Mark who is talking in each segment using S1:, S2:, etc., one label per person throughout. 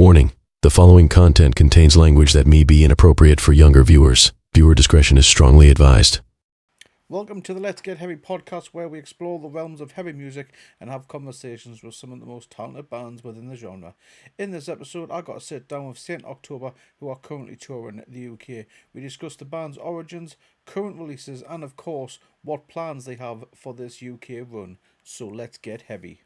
S1: Warning: the following content contains language that may be inappropriate for younger viewers. Viewer discretion is strongly advised.
S2: Welcome to the Let's Get Heavy podcast, where we explore the realms of heavy music and have conversations with some of the most talented bands within the genre. In this episode, I got to sit down with Saint October, who are currently touring the UK. We discuss the band's origins, current releases, and of course, what plans they have for this UK run. So let's get heavy.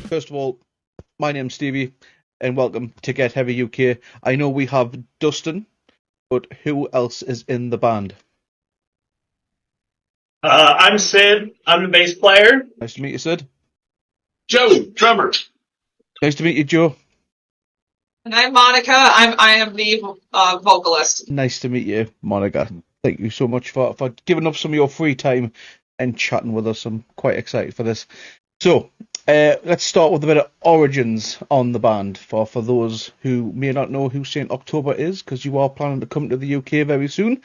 S2: First of all, my name's Stevie, and welcome to Get Heavy UK. I know we have Dustin, but who else is in the band?
S3: I'm Sid. I'm the bass player.
S2: Nice to meet you, Sid.
S3: Joe, drummer.
S2: Nice to meet you, Joe.
S4: And I'm Monica. I am the vocalist.
S2: Nice to meet you, Monica. Thank you so much for giving up some of your free time and chatting with us. I'm quite excited for this. So, let's start with a bit of origins on the band for those who may not know who Saint October is, because you are planning to come to the UK very soon.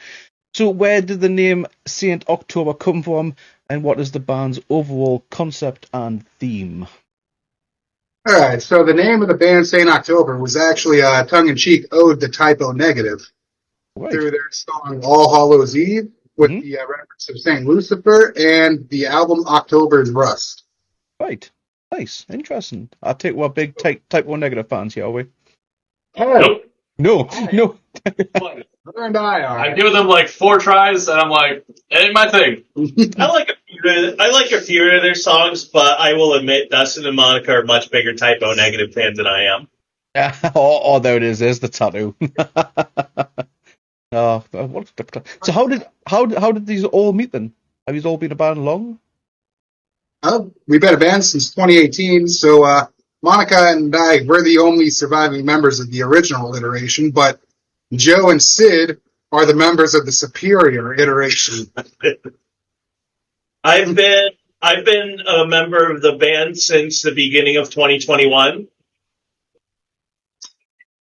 S2: So where did the name Saint October come from, and what is the band's overall concept and theme?
S5: All right, so the name of the band Saint October was actually a tongue-in-cheek ode to Typo Negative through their song All Hallows Eve with the reference of Saint Lucifer and the album October's Rust.
S2: Right. Nice. Interesting. I take we're big Typo Negative fans here, are we?
S3: Nope.
S2: No.
S5: Her and I are.
S3: I've given them like 4 tries, and I'm like, it ain't my thing. I like a few of their songs, but I will admit Dustin and Monica are much bigger Typo Negative fans than I am.
S2: Oh, there it is. There's the tattoo. So how did these all meet then? Have these all been a band long?
S5: We've been a band since 2018, so Monica and I, we're the only surviving members of the original iteration, but Joe and Sid are the members of the superior iteration.
S3: I've been a member of the band since the beginning of 2021.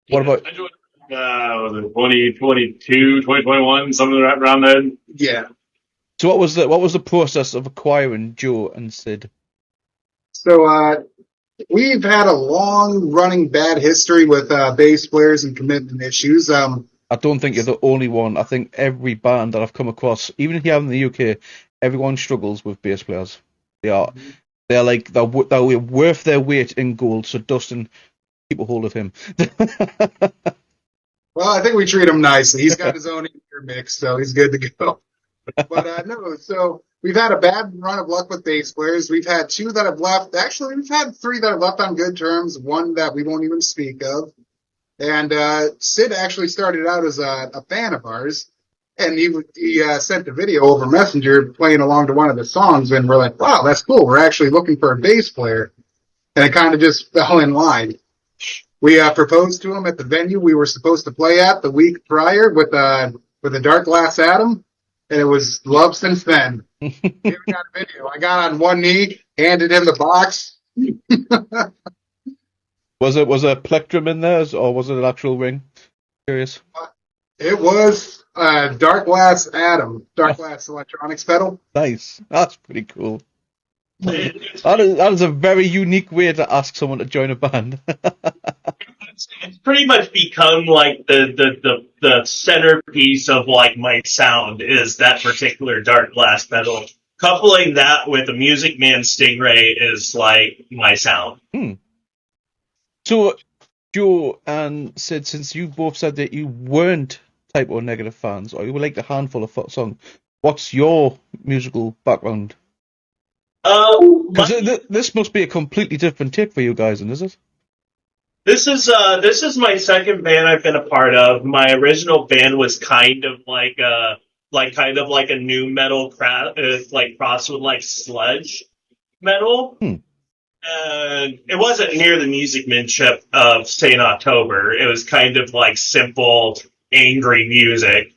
S2: What about?
S3: I joined, was it 2022, 2021, something around then?
S5: Yeah.
S2: So what was the process of acquiring Joe and Sid?
S5: So we've had a long-running bad history with bass players and commitment issues.
S2: I don't think you're the only one. I think every band that I've come across, even here in the UK, everyone struggles with bass players. They're worth their weight in gold. So Dustin, keep a hold of him.
S5: Well, I think we treat him nicely. He's got his own ear mix, so he's good to go. But no, so we've had a bad run of luck with bass players. We've had 2 that have left. Actually, we've had 3 that have left on good terms, 1 that we won't even speak of. And Sid actually started out as a fan of ours, and he sent a video over Messenger playing along to one of the songs, and we're like, wow, that's cool. We're actually looking for a bass player. And it kind of just fell in line. We proposed to him at the venue we were supposed to play at the week prior with a Dark Glass Atom. And it was love since then. Here we got a video. I got on one knee, handed him the box.
S2: Was a plectrum in there, or was it an actual ring? Curious.
S5: It was Dark Glass Atom, Dark Glass Electronics pedal.
S2: Nice. That's pretty cool. That is a very unique way to ask someone to join a band.
S3: It's pretty much become like the centerpiece of like my sound is that particular Dark Glass pedal. Coupling that with a Music Man Stingray is like my sound.
S2: So, Joe and Sid, since you both said that you weren't Typo Negative fans, or you were like a handful of songs, what's your musical background? This must be a completely different take for you guys, is it?
S3: This is my second band I've been a part of. My original band was kind of like a new metal cross with like sludge metal. And it wasn't near the musicmanship of Saint October. It was kind of like simple, angry music.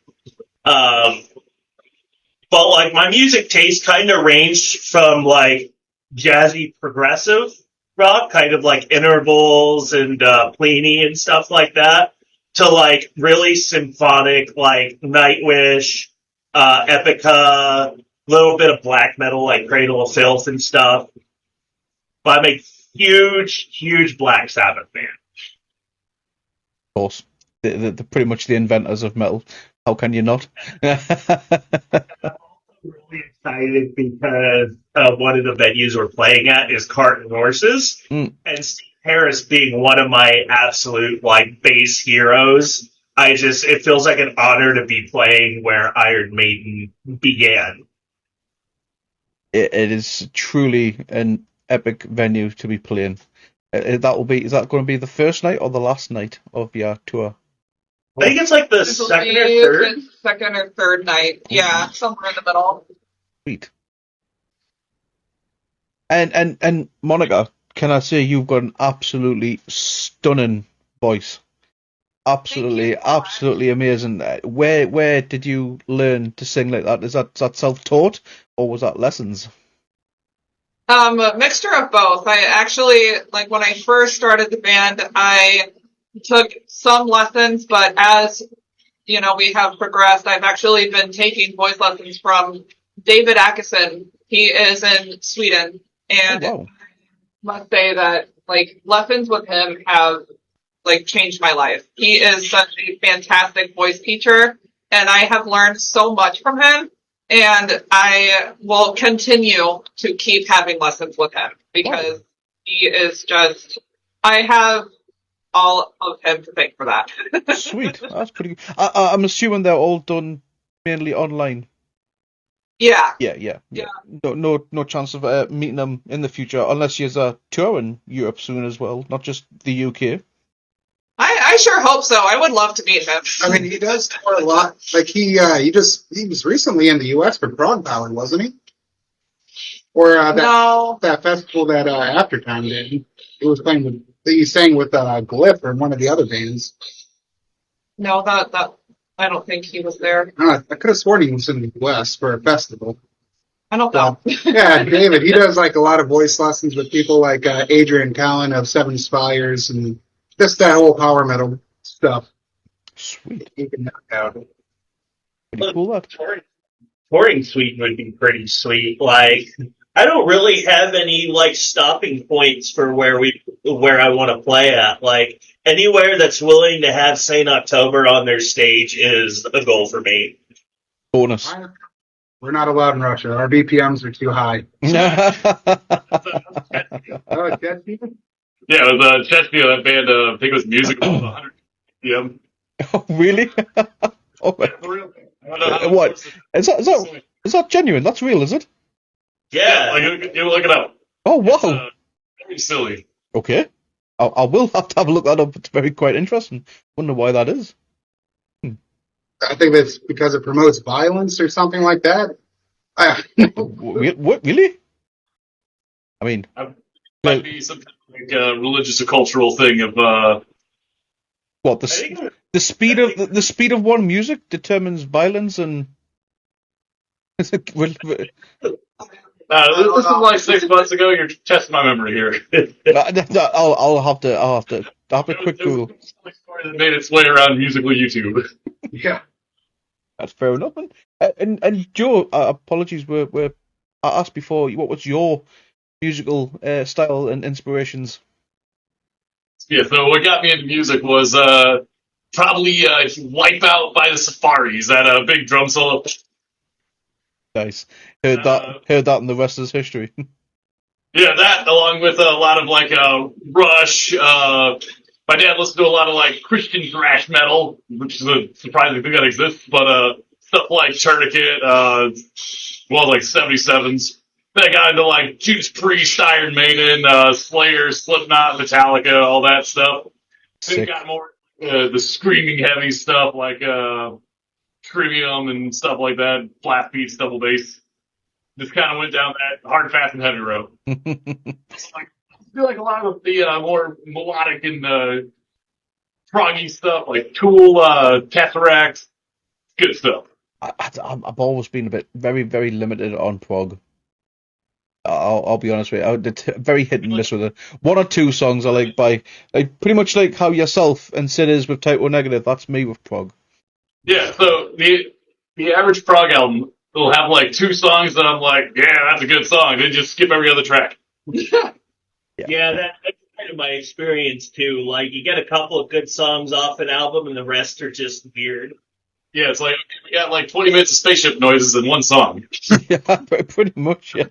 S3: But like my music taste kind of ranged from like jazzy progressive rock, kind of like intervals and Pliny and stuff like that, to like really symphonic, like Nightwish, Epica, little bit of black metal like Cradle of Filth and stuff. But I'm a huge Black Sabbath fan.
S2: Of course, they're pretty much the inventors of metal. How can you not?
S3: Really excited because one of the venues we're playing at is Cart and Horses,
S2: Mm.
S3: and Steve Harris being one of my absolute like bass heroes. It feels like an honor to be playing where Iron Maiden began.
S2: It is truly an epic venue to be playing. Is that going to be the first night or the last night of your tour?
S3: I think it's like the
S4: This will
S3: second or
S4: be
S3: third.
S4: the second or third night. Yeah, somewhere in the middle.
S2: Sweet. And Monica, can I say you've got an absolutely stunning voice? Absolutely,
S4: Thank you.
S2: absolutely amazing. Where did you learn to sing like that? Is that self-taught or was that lessons?
S4: A mixture of both. I actually, like when I first started the band, I took some lessons, but as we have progressed, I've actually been taking voice lessons from David Ackesson. He is in Sweden, and
S2: Oh, wow.
S4: must say that like lessons with him have like changed my life. He is such a fantastic voice teacher, and I have learned so much from him. And I will continue to keep having lessons with him because he is just. I have all of him to thank for that.
S2: Sweet. That's pretty good. I'm assuming they're all done mainly online.
S4: Yeah.
S2: Yeah. No chance of meeting them in the future unless you're a tour in Europe soon as well, not just the UK.
S4: I sure hope so. I would love to meet him.
S5: I mean, he does tour a lot. Like he was recently in the U.S. for Prague Power, wasn't he? Or
S4: No.
S5: that festival that Aftertime did. He was playing with. He sang with Glyph or one of the other bands.
S4: No, that I don't think he was there.
S5: I could have sworn he was in the U.S. for a festival.
S4: I don't know.
S5: Yeah, David. He does like a lot of voice lessons with people like Adrian Collin of Seven Spires and just that whole power metal stuff.
S2: Sweet.
S5: He can knock out.
S2: Pretty cool that.
S3: Touring Sweden would be pretty sweet. Like, I don't really have any like stopping points for where I want to play at. Like, anywhere that's willing to have Saint October on their stage is a goal for me.
S2: Bonus.
S5: We're not allowed in Russia. Our BPMs are too high. Oh, Jet Steven?
S6: Yeah, it was Chechnya, that band, I think it was music was 100 BPM.
S2: Oh, really? Oh,
S6: For real. I don't know how
S2: what? Is that genuine? That's real, is it?
S3: Yeah.
S6: Like, you look it up.
S2: Oh,
S6: It's,
S2: wow.
S6: very silly.
S2: Okay. I will have to have a look that up. It's very quite interesting. Wonder why that is.
S5: I think that's because it promotes violence or something like that.
S2: What, really? I mean,
S6: Might be some kind of like, religious or cultural thing of,
S2: what
S3: I think
S2: the speed of one music determines violence and.
S6: this is like 6 months ago. You're testing my memory here.
S2: I'll have to quick
S6: It was
S2: Google.
S6: a story that made its way around musical YouTube.
S5: Yeah.
S2: That's fair enough. And Joe, apologies, I asked before, what was your musical style and inspirations?
S6: Yeah, so what got me into music was probably Wipeout by the Safaris, that big drum solo.
S2: Nice. Heard that, and the rest is history.
S6: Yeah, that along with a lot of like Rush. My dad listened to a lot of like Christian thrash metal, which is a surprising thing that exists. But stuff like Tourniquet, like 77s. Then I got into like Judas Priest, Iron Maiden, Slayer, Slipknot, Metallica, all that stuff. Then
S2: Sick.
S6: got more the screaming heavy stuff like Secreum and stuff like that, blast beats, double bass. Just kind of went down that hard, fast, and heavy road. I feel like a lot of the more melodic and proggy stuff, like Tool, Tesseract, good stuff.
S2: I've always been a bit very, very limited on prog. I'll be honest with you. It's very hit and miss with it. One or two songs I like by, like pretty much like how yourself and Sid is with Type O Negative. That's me with prog.
S6: Yeah, so the average prog album will have like 2 songs that I'm like, yeah, that's a good song. Then just skip every other track.
S3: Yeah, that's kind of my experience too. Like, you get a couple of good songs off an album, and the rest are just weird.
S6: Yeah, it's like we got like 20 minutes of spaceship noises in one song.
S2: Yeah, pretty much. Yeah.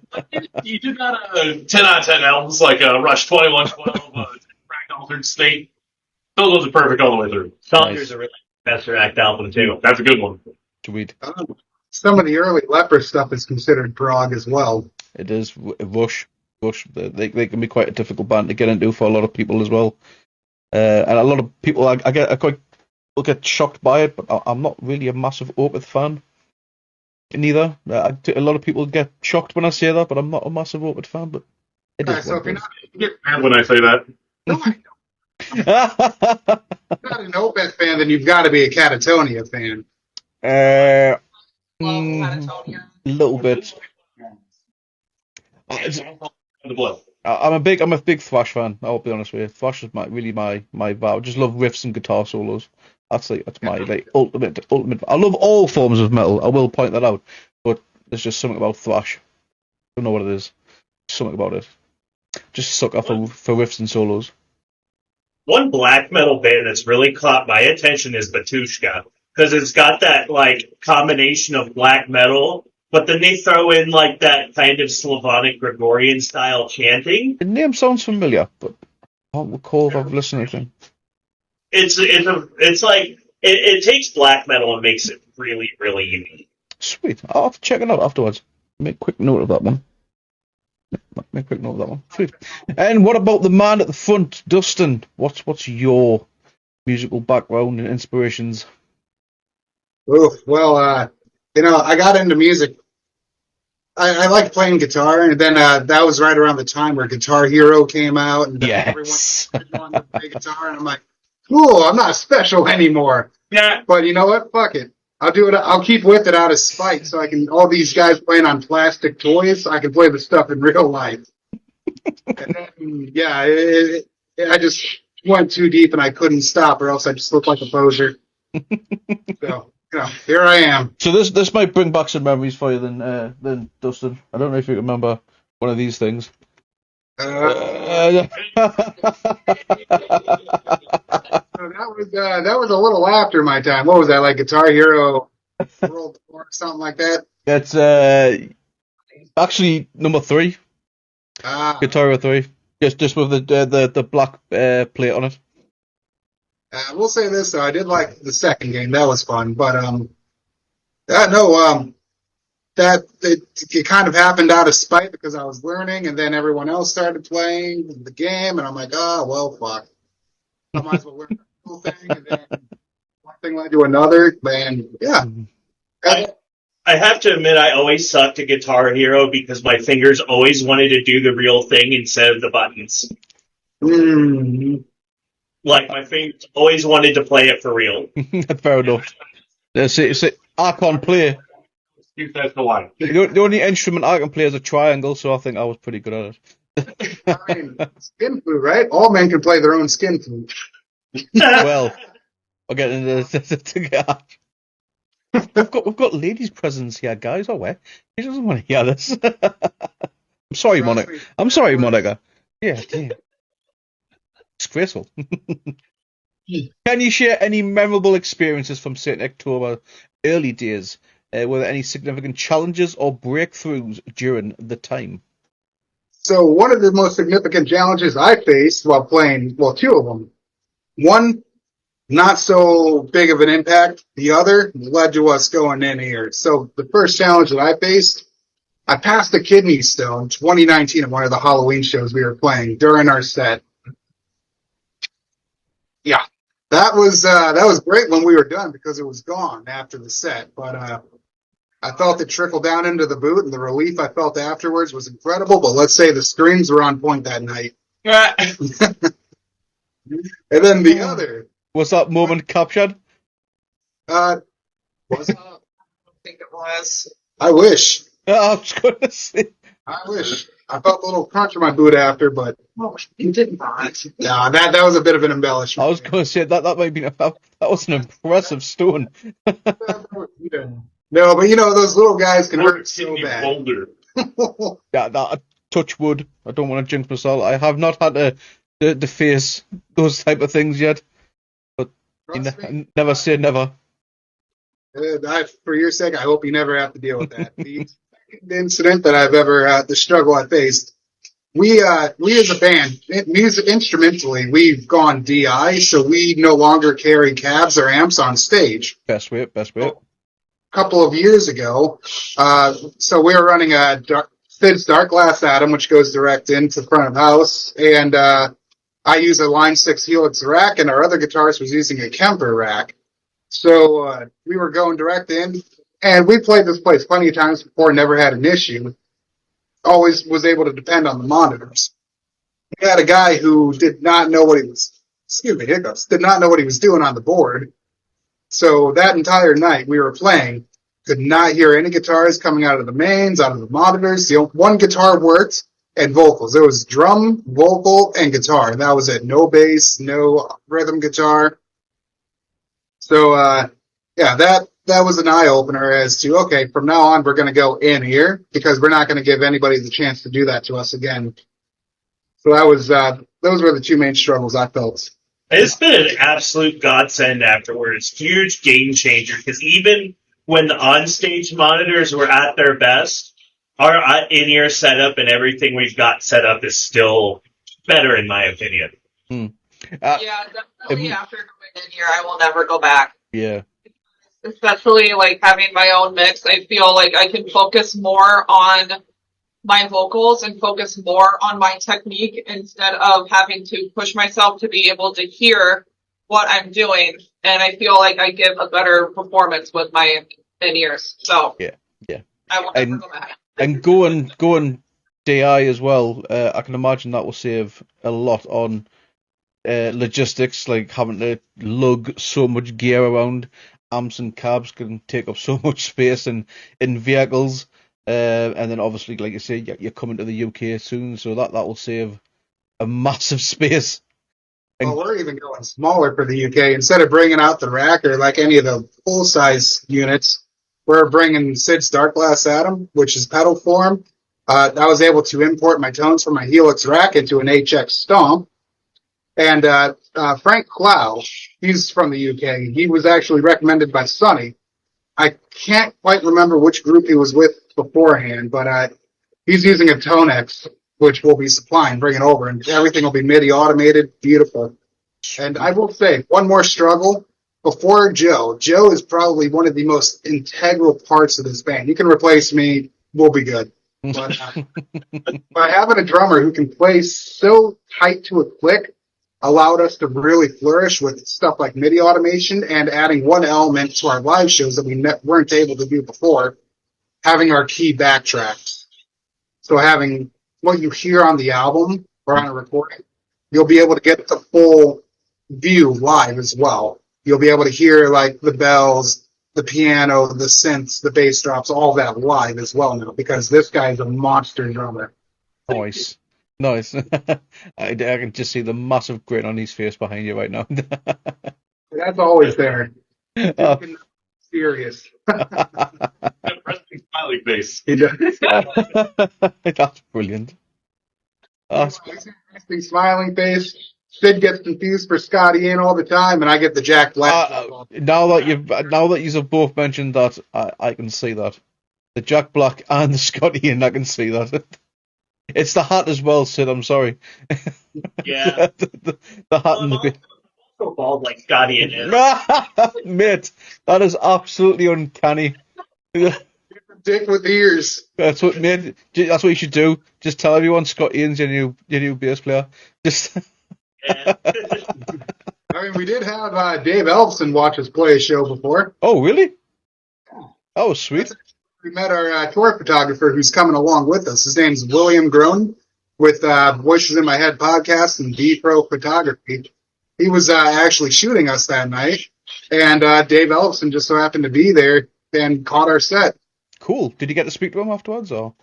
S6: You did that 10 out of 10 albums like Rush 2112, Cracked Altered State. Those ones are perfect all the way through.
S3: Saunders a really Professor Act album too.
S6: That's a good one.
S2: Sweet.
S5: Some of the early Leper stuff is considered prog as well.
S2: It is Rush. They can be quite a difficult band to get into for a lot of people as well. And a lot of people, I get shocked by it, but I'm not really a massive Opeth fan. Neither. A lot of people get shocked when I say that, but I'm not a massive Opeth fan. But it is.
S5: So if you're
S6: You get mad when I say that.
S5: not an Opeth fan, then you've got to be a Catatonia fan.
S4: Catatonia.
S2: A little bit.
S6: The blood.
S2: I'm a big Thrash fan. I'll be honest with you. Thrash is really my vibe. I just love riffs and guitar solos. That's my ultimate. I love all forms of metal. I will point that out, but there's just something about Thrash. I don't know what it is. Something about it. Just suck off for riffs and solos.
S3: One black metal band that's really caught my attention is Batushka, because it's got that like combination of black metal, but then they throw in like that kind of Slavonic Gregorian style chanting.
S2: The name sounds familiar, but I don't recall if I've listened to anything.
S3: It's like it takes black metal and makes it really, really unique.
S2: Sweet. I'll have to check it out afterwards. Make a quick note of that one. Sweet. And what about the man at the front, Dustin? What's your musical background and inspirations?
S5: Well, I got into music. I like playing guitar, and then that was right around the time where Guitar Hero came out, and everyone wanted to play guitar, and I'm like, cool, I'm not special anymore.
S3: Yeah.
S5: But you know what? Fuck it. I'll do it. I'll keep with it out of spite, so I can. All these guys playing on plastic toys, I can play the stuff in real life. And then, I just went too deep, and I couldn't stop, or else I just looked like a poser. So. Here I am.
S2: So this might bring back some memories for you, then Dustin. I don't know if you remember one of these things.
S5: That was a little after my time. What was that, like Guitar Hero World Tour, something like that?
S2: It's actually number 3. Guitar Hero 3. Just with the black plate on it.
S5: We'll say this though, I did like the second game. That was fun, but that it kind of happened out of spite because I was learning, and then everyone else started playing the game, and I'm like, well, fuck. I might as well learn the whole thing, and then one thing led to another, and yeah.
S3: I have to admit, I always sucked at Guitar Hero because my fingers always wanted to do the real thing instead of the buttons.
S5: Mm.
S3: Like, my fingers always wanted to play it for real.
S2: Fair enough. I can't play.
S6: That's the one.
S2: The only instrument I can play is a triangle, so I think I was pretty good at it.
S5: I mean, skin flute, right? All men can play their own skin flute.
S2: Well, I'll get into this. We've got ladies' presence here, guys. Oh, where? He doesn't want to hear this. I'm sorry, Monica. Yeah, damn. Disgraceful. Can you share any memorable experiences from St. October early days? Were there any significant challenges or breakthroughs during the time?
S5: So one of the most significant challenges I faced while playing, well, 2 of them. One, not so big of an impact. The other led to us going in here. So the first challenge that I faced, I passed a kidney stone 2019 at one of the Halloween shows we were playing during our set. Yeah, that was great when we were done because it was gone after the set. But I felt it trickle down into the boot, and the relief I felt afterwards was incredible. But let's say the screams were on point that night. And then the other.
S2: Was that moment captured?
S5: Was it?
S4: I think it was.
S5: I wish.
S2: I was going to say.
S5: I wish. I felt a little crunch in my boot after, but
S4: You did not.
S5: no, that was a bit of an embellishment.
S2: I was going to say that might be that was an impressive stone.
S5: No, but those little guys can
S6: Look,
S5: hurt so
S6: Sydney
S5: bad.
S6: Boulder.
S2: Yeah, that touch wood. I don't want to jinx myself. I have not had to face those type of things yet. But
S5: Trust me,
S2: never say never.
S5: for your sake, I hope you never have to deal with that. The second incident that I've ever, the struggle I faced, we as a band, instrumentally, we've gone DI, so we no longer carry cabs or amps on stage.
S2: Best way.
S5: A couple of years ago, so we were running a Sid's Dark Glass Atom, which goes direct into the front of the house, and I use a Line 6 Helix rack, and our other guitarist was using a Kemper rack. So we were going direct in, and we played this place plenty of times before, never had an issue. Always was able to depend on the monitors. We had a guy who did not know what he was, did not know what he was doing on the board. So that entire night we were playing, could not hear any guitars coming out of the mains, out of the monitors. The one guitar worked, and vocals. It was drum, vocal, and guitar. That was it. No bass, no rhythm guitar. So, yeah, that was an eye-opener as to, okay, from now on we're going to go in here because we're not going to give anybody the chance to do that to us again. So that was those were the two main struggles I felt.
S3: It's been an absolute godsend afterwards. Huge game changer, because even when the onstage monitors were at their best, our in-ear setup and everything we've got set up is still better, in my opinion.
S4: Yeah, definitely after going in here, I will never go back.
S2: Yeah.
S4: Especially like having my own mix, I feel like I can focus more on my vocals and focus more on my technique instead of having to push myself to be able to hear what I'm doing. And I feel like I give a better performance with my in-ears. So
S2: yeah.
S4: I will never go back.
S2: And going DI as well, I can imagine that will save a lot on logistics, like having to lug so much gear around. Amps and cabs can take up so much space in vehicles. And then obviously, like you say, you're coming to the UK soon, so that will save a massive space.
S5: Well, we're even going smaller for the UK. Instead of bringing out the rack or like any of the full-size units, we're bringing Sid's Dark Glass Atom, which is pedal form. I was able to import my tones from my Helix rack into an HX Stomp. And Frank Clow, he's from the UK. He was actually recommended by Sonny. I can't quite remember which group he was with beforehand, but he's using a Tonex, which we'll be supplying, bringing over, and everything will be MIDI automated, beautiful. And I will say, one more struggle. Before Joe is probably one of the most integral parts of this band. You can replace me, we'll be good. But by having a drummer who can play so tight to a click allowed us to really flourish with stuff like MIDI automation and adding one element to our live shows that we weren't able to do before, having our key backtracks. So having what you hear on the album or on a recording, you'll be able to get the full view live as well. You'll be able to hear like the bells, the piano, the synths, the bass drops, all that live as well now because this guy is a monster drummer.
S2: Nice. I can just see the massive grin on his face behind you right now.
S5: That's always there. Serious.
S6: Resting smiley face.
S2: That's brilliant.
S5: Resting smiling face. Sid gets confused for Scotty Ian all the time, and I get the Jack Black.
S2: Now that you've both mentioned that, I can see that. The Jack Black and the Scotty Ian, I can see that. It's the hat as well, Sid. I'm sorry.
S3: Yeah.
S2: the hat and the
S3: So bald like Scotty and is.
S2: Mate, that is absolutely uncanny.
S5: Dick with ears.
S2: That's what you should do. Just tell everyone Scott Ian's your new bass player. Just.
S3: Yeah.
S5: I mean, we did have Dave Elfson watch us play a show before.
S2: Oh, really? Oh, sweet.
S5: We met our tour photographer who's coming along with us. His name's William Groen with Voices in My Head podcast and D-Pro Photography. He was actually shooting us that night, and Dave Elfson just so happened to be there and caught our set.
S2: Cool. Did you get to speak to him afterwards, or?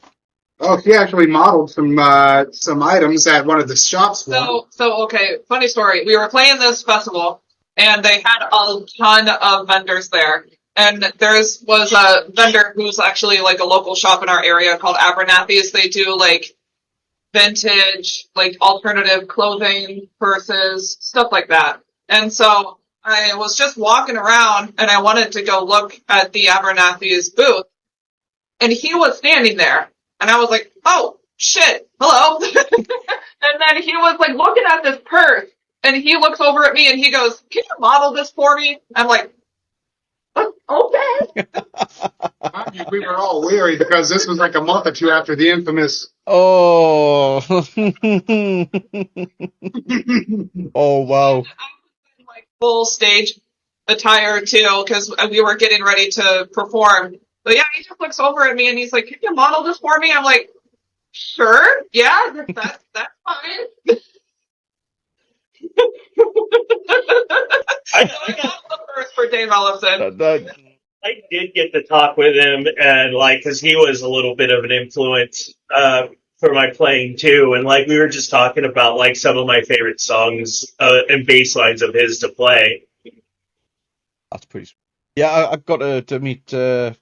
S5: Oh, he actually modeled some items at one of the shops.
S4: So okay, funny story. We were playing this festival, and they had a ton of vendors there. And was a vendor who's actually like a local shop in our area called Abernathy's. They do like vintage, like alternative clothing, purses, stuff like that. And so I was just walking around, and I wanted to go look at the Abernathy's booth, and he was standing there, and I was like, "Oh shit, hello." And then he was like looking at this purse, and he looks over at me and he goes, "Can you model this for me?" I'm like, "Okay."
S5: We were all weary because this was like a month or two after the infamous.
S2: Oh. Oh, wow.
S4: Like full stage attire too, because we were getting ready to perform. But yeah, he just looks over at me and he's like, "Can you model this for me?" I'm like, "Sure, yeah, that's fine."
S3: I got
S4: the first for Dave Ellison.
S3: I did get to talk with him, and like, because he was a little bit of an influence for my playing too, and like we were just talking about like some of my favorite songs and bass lines of his to play.
S2: That's pretty sweet. Yeah, I got to meet Megadeth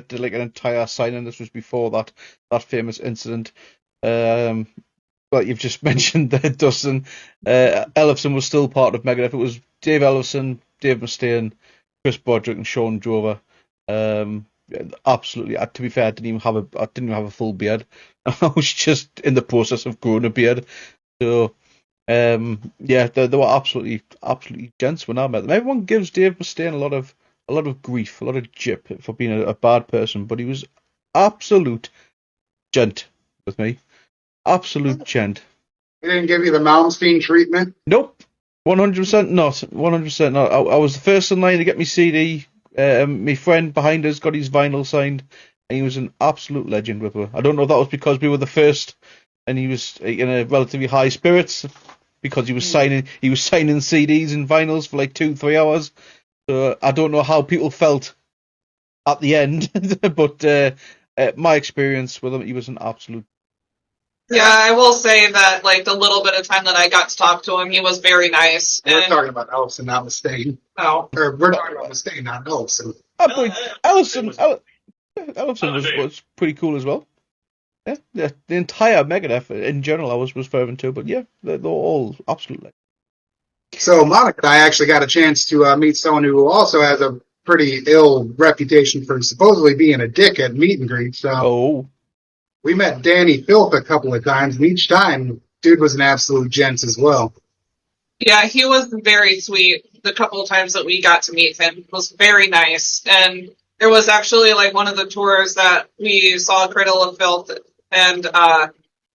S2: did like an entire signing. This was before that famous incident. Well, you've just mentioned there, Dustin. Ellefson was still part of Megadeth. It was Dave Ellefson, Dave Mustaine, Chris Broderick, and Sean Drover. Absolutely. To be fair, I didn't even have a full beard. I was just in the process of growing a beard. So, yeah, they were absolutely gents when I met them. Everyone gives Dave Mustaine a lot of grief, a lot of jip for being a bad person, but he was absolute gent with me. Absolute gent.
S5: They didn't give you the Malmsteen treatment?
S2: Nope. 100% not. 100% not. I was the first in line to get my CD. My friend behind us got his vinyl signed, and he was an absolute legend with her. I don't know if that was because we were the first, and he was in a relatively high spirits because he was signing CDs and vinyls for like 2-3 hours. So I don't know how people felt at the end, but my experience with him, he was an absolute.
S4: Yeah, I will say that like the little bit of time that I got to talk to him, he was very nice.
S5: We're
S4: And
S5: talking about Ellefson, not Mustaine.
S4: oh,
S5: Or we're talking about Mustaine, not Ellefson.
S2: Ellefson was pretty cool as well. Yeah, the entire Megadeth in general I was fervent to, but yeah, they're all absolutely.
S5: So Monica and I actually got a chance to meet someone who also has a pretty ill reputation for supposedly being a dick at meet and greets. So
S2: Oh,
S5: we met Danny Filth a couple of times, and each time, dude was an absolute gent as well.
S4: yeah, he was very sweet. The couple of times that we got to meet him was very nice. And there was actually like one of the tours that we saw Cradle of Filth, and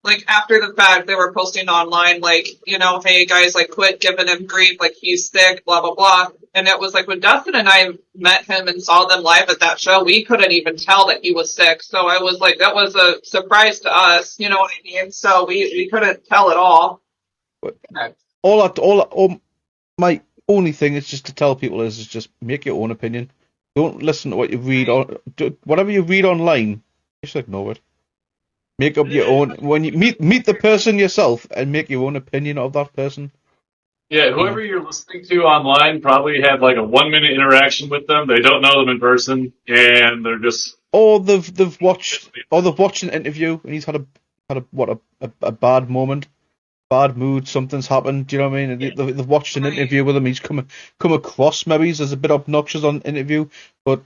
S4: like after the fact, they were posting online like, "Hey guys, like quit giving him grief, like he's sick, blah blah blah." And it was like when Dustin and I met him and saw them live at that show, we couldn't even tell that he was sick. So I was like, that was a surprise to us, you know what I mean? So we couldn't tell at all.
S2: my only thing is just to tell people is just make your own opinion. Don't listen to what you read on whatever you read online. Just ignore it. Make up your own when you meet the person yourself and make your own opinion of that person.
S6: Yeah, whoever you're listening to online probably had like a 1-minute interaction with them. They don't know them in person, and they're just.
S2: Or they've watched an interview and he's had a bad moment, bad mood, something's happened. Do you know what I mean? They've watched an interview with him. He's come across maybe as a bit obnoxious on interview, but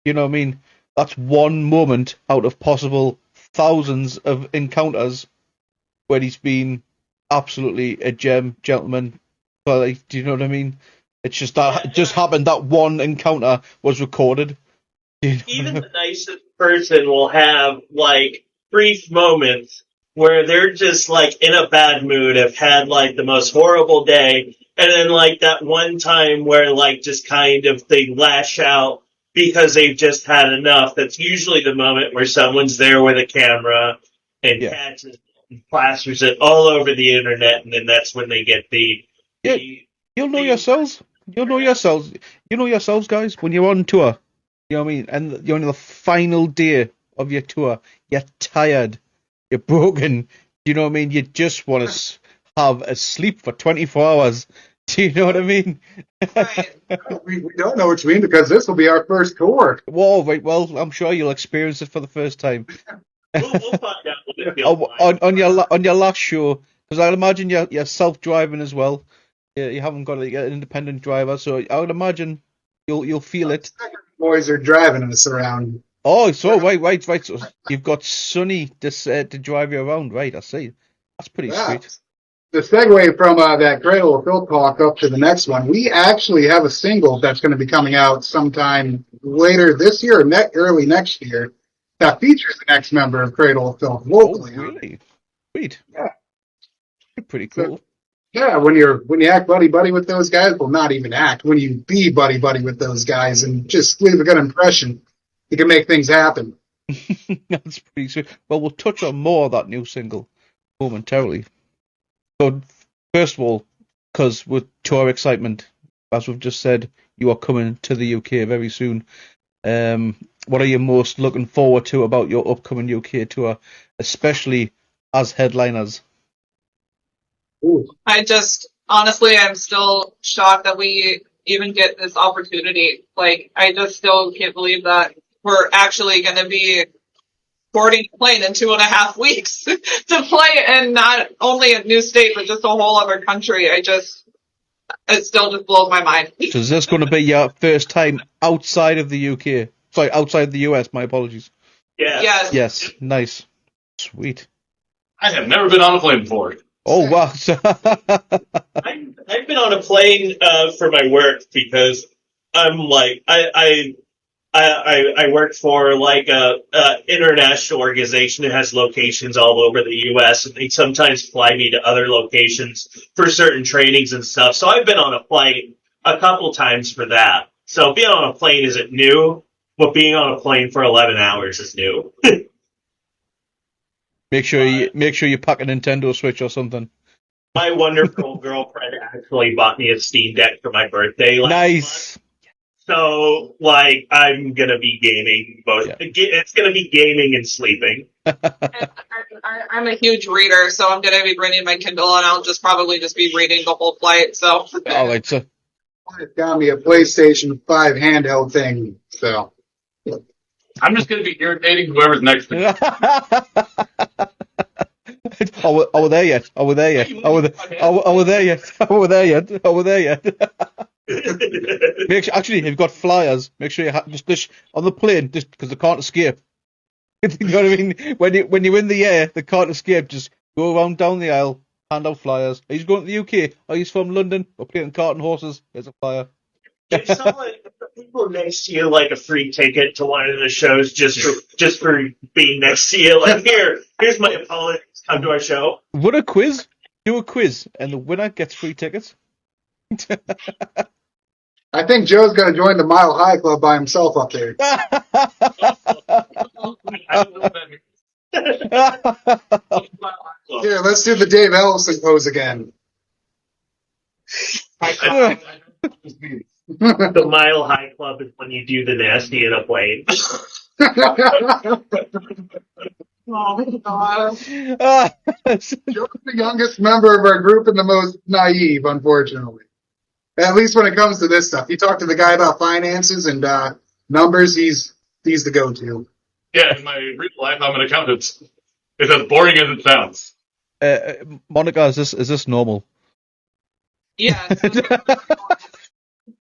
S2: you know what I mean. That's one moment out of possible thousands of encounters where he's been absolutely a gentleman. But like, do you know what I mean? It's just that it just happened that one encounter was recorded.
S3: Even the nicest person will have like brief moments where they're just like in a bad mood, have had like the most horrible day, and then like that one time where like just kind of they lash out because they've just had enough. That's usually the moment where someone's there with a camera and catches it and plasters it all over the internet, and then that's when they get
S2: You'll know yourselves. You know yourselves, guys, when you're on tour. You know what I mean? And you're on the final day of your tour, you're tired, you're broken. You know what I mean? You just want to have a sleep for 24 hours. Do you know what I mean?
S4: Right.
S5: We don't know what you mean because this will be our first tour.
S2: Whoa, right. Well, I'm sure you'll experience it for the first time.
S3: We'll find out what it feels like.
S2: On your last show, because I'd imagine you're self-driving as well. You haven't got like, an independent driver, so I would imagine you'll feel it.
S5: Boys are driving us around.
S2: Oh, so right. So you've got Sonny to drive you around, right? I see. That's pretty
S5: Yeah.
S2: sweet.
S5: The segue from that Cradle of Filth talk up to the next one, we actually have a single that's going to be coming out sometime later this year or early next year that features the next member of Cradle of Filth
S2: Oh,
S5: locally.
S2: really? Sweet.
S5: Yeah.
S2: Pretty cool.
S5: Yeah, when you act buddy with those guys, well, not even act. When you be buddy with those guys and just leave a good impression, you can make things happen.
S2: That's pretty sweet. Well, we'll touch on more of that new single momentarily. So, first of all, because with tour excitement, as we've just said, you are coming to the UK very soon. What are you most looking forward to about your upcoming UK tour, especially as headliners?
S5: Ooh.
S4: Honestly, I'm still shocked that we even get this opportunity. Like, I just still can't believe that we're actually going to be boarding a plane in 2.5 weeks to play in not only a new state, but just a whole other country. It still just blows my mind.
S2: So is this going to be your first time outside of the UK? Sorry, outside the US, my apologies.
S3: Yeah.
S4: Yes.
S2: Yes, nice. Sweet.
S6: I have never been on a plane before.
S2: Oh, wow.
S3: I've been on a plane for my work because I'm like I work for like a international organization that has locations all over the U.S. and they sometimes fly me to other locations for certain trainings and stuff. So I've been on a flight a couple times for that. So being on a plane isn't new, but being on a plane for 11 hours is new.
S2: Make sure you pack a Nintendo Switch or something.
S3: My wonderful girlfriend actually bought me a Steam Deck for my birthday last
S2: Nice.
S3: month. So, like, I'm gonna be gaming both.
S2: Yeah.
S3: It's gonna be gaming and sleeping.
S4: I'm a huge reader, so I'm going to be bringing my Kindle, and I'll probably be reading the whole flight. So.
S2: All right, so
S5: It got me a PlayStation 5 handheld thing, so.
S6: I'm just going to be irritating whoever's next to me.
S2: Are we there yet? Are we there yet? Are we there yet? Are we there yet? Are we there yet? Make sure, actually, if you've got flyers, make sure you just on the plane, just because they can't escape. You know what I mean? When you're in the air, they can't escape. Just go around down the aisle, hand out flyers. Are you going to the UK? Are you from London? We're playing cart and horses. Here's a flyer.
S3: If people next to you like a free ticket to one of the shows just for being next to you, like here's my apologies. Come to our show.
S2: Run a quiz. Do a quiz, and the winner gets free tickets.
S5: I think Joe's going to join the Mile High Club by himself up there.
S6: I don't know what that means.
S5: Here, let's do the Dave Ellison pose again.
S3: The Mile High Club is when you do the nasty in a plane.
S4: Oh my god.
S5: Joe's the youngest member of our group and the most naive, unfortunately. At least when it comes to this stuff. You talk to the guy about finances and numbers, he's the go-to.
S6: Yeah, in my real life, I'm an accountant. It's as boring as it sounds.
S2: Monica, is this normal?
S4: Yeah.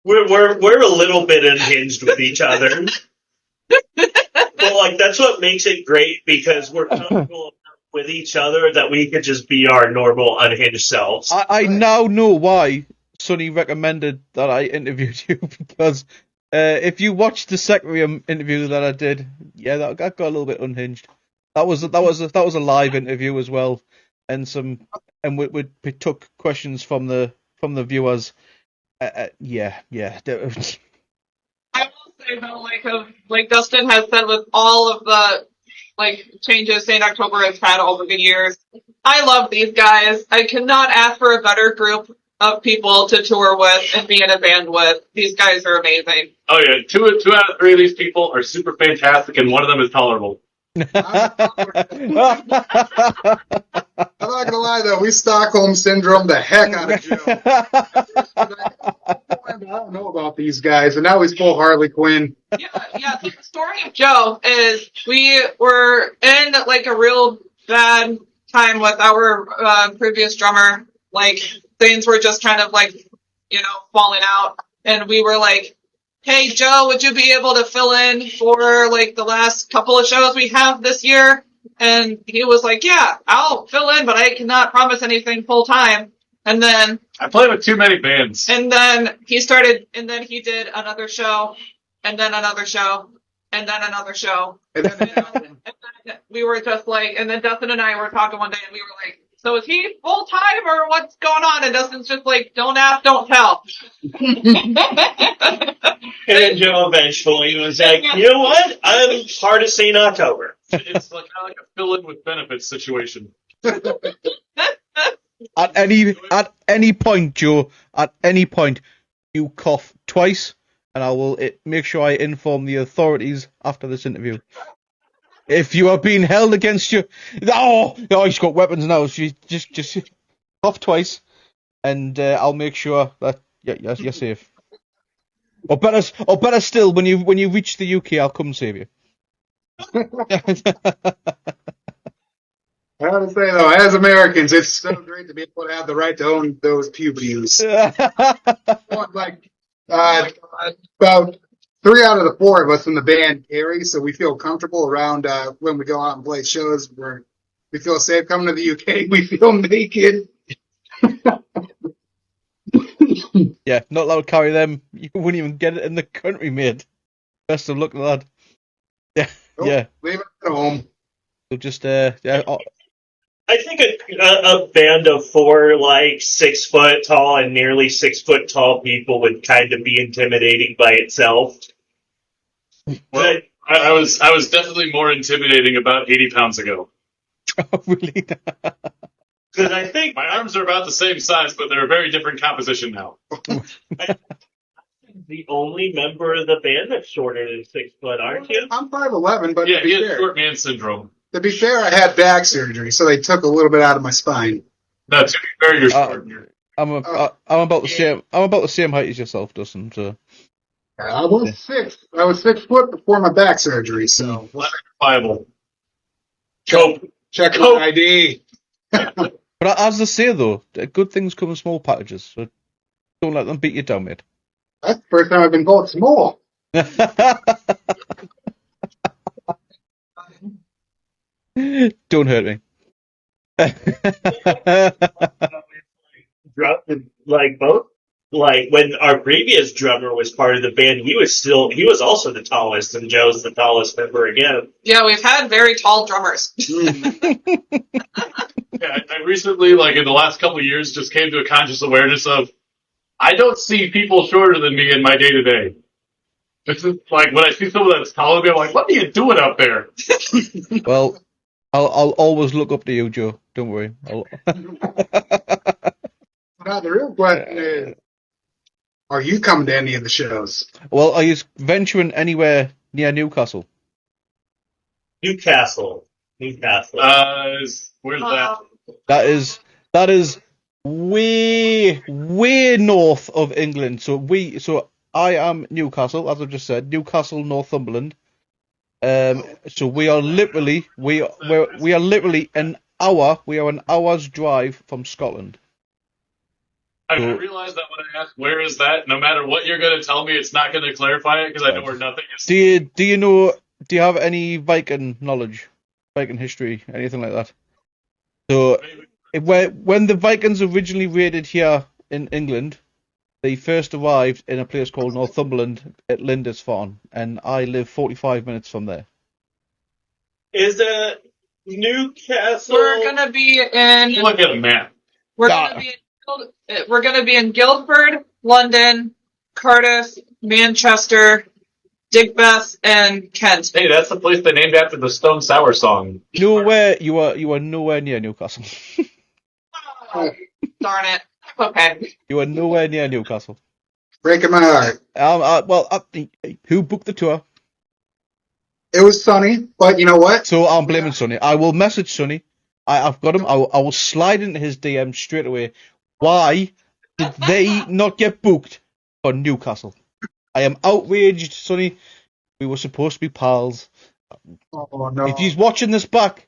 S3: We're a little bit unhinged with each other. Well, like that's what makes it great because we're comfortable with each other that we could just be our normal unhinged selves.
S2: I now know why Sonny recommended that I interviewed you because if you watched the Secreum interview that I did, yeah, that got a little bit unhinged. That was a live interview as well, and we took questions from the viewers. Yeah.
S4: I will say though, like Dustin has said, with all of the changes St. October has had over the years, I love these guys. I cannot ask for a better group of people to tour with and be in a band with. These guys are amazing.
S6: Oh yeah, two out of three of these people are super fantastic, and one of them is tolerable.
S5: I'm not gonna lie though, we Stockholm syndrome the heck out of Joe. I don't know about these guys, and now he's full Harley Quinn.
S4: Yeah. So the story of Joe is we were in like a real bad time with our previous drummer. Like things were just kind of like, falling out, and we were like, "Hey Joe, would you be able to fill in for like the last couple of shows we have this year?" And he was like, "Yeah, I'll fill in, but I cannot promise anything full time." And then
S6: I play with too many bands.
S4: and then he started, and then he did another show, and then another show, and then another show.
S5: And then
S4: And then we were just like, and then Dustin and I were talking one day, and we were like, so is he full time or what's going on? And Dustin's just like, don't ask, don't tell.
S3: And then Joe eventually was like, you know what? I'm hard to see in October.
S6: It's like kind of like a fill-in with benefits situation.
S2: At any point, Joe, at any point, you cough twice, and I will make sure I inform the authorities after this interview. If you are being held against you, he's got weapons now. So just cough twice, and I'll make sure that you're safe. Or better still, when you reach the UK, I'll come save you.
S5: I gotta say though, as Americans, it's so great to be able to have the right to own those pew pews. Like about 3 out of the 4 of us in the band carry, so we feel comfortable around when we go out and play shows. We feel safe coming to the UK. We feel naked.
S2: Yeah, not allowed to carry them. You wouldn't even get it in the country, mate. Best of luck, lad. Yeah, yeah.
S5: Leave it at home.
S2: So just
S3: I think a band of 4 like 6 foot tall and nearly 6 foot tall people would kind of be intimidating by itself.
S6: Well, I was definitely more intimidating about 80 pounds ago.
S2: really.
S3: Because I think
S6: My arms are about the same size, but they're a very different composition now.
S3: the only member of the band that's shorter than 6 foot, aren't you?
S5: I'm 5'11", but
S6: Yeah,
S5: to be
S6: he had
S5: fair,
S6: short man syndrome.
S5: to be fair, I had back surgery, so they took a little bit out of my spine.
S6: No, to be fair, you're short.
S2: I'm about the same. I'm about the same height as yourself, Dustin. So.
S5: I was 6 foot before my back surgery, so
S6: Viable.
S5: check my ID.
S2: But as they say though, good things come in small packages. So don't let them beat you down, mate.
S5: That's the first time I've been called small.
S2: Don't hurt me.
S3: Like both. Like when our previous drummer was part of the band, he was also the tallest, and Joe's the tallest member again.
S4: Yeah, we've had very tall drummers.
S6: Yeah, I recently, like in the last couple of years, just came to a conscious awareness of I don't see people shorter than me in my day to day. It's just like when I see someone that's taller than me, I'm like, what are you doing up there?
S2: Well, I'll always look up to you, Joe. Don't worry.
S5: Now the real question is, are you coming to any of the shows?
S2: Well, are you venturing anywhere near Newcastle?
S3: Newcastle.
S6: Where's that?
S2: That is way north of England. So I am Newcastle, as I just said, Newcastle, Northumberland. So we are literally an hour's drive from Scotland.
S6: I realize that when I ask where is that, no matter what you're going to tell me, it's not going to clarify it because I know where nothing is.
S2: Do you have any Viking knowledge, Viking history, anything like that? So when the Vikings originally raided here in England, they first arrived in a place called Northumberland at Lindisfarne, and I live 45 minutes from there.
S3: Is Newcastle?
S4: We're gonna be in.
S6: Look at a map.
S4: We're gonna be in Guildford, London, Cardiff, Manchester, Digbeth, and Kent.
S6: Hey, that's the place they named after the Stone Sour song.
S2: Nowhere you are nowhere near Newcastle.
S4: Oh, darn it. Okay.
S2: You are nowhere near Newcastle.
S5: Breaking my heart.
S2: Who booked the tour?
S5: It was Sonny, but you know what?
S2: So I'm blaming Sonny. I will message Sonny. I've got him. I will slide into his DM straight away. Why did they not get booked for Newcastle? I am outraged, Sonny. We were supposed to be pals.
S5: Oh no.
S2: If he's watching this back,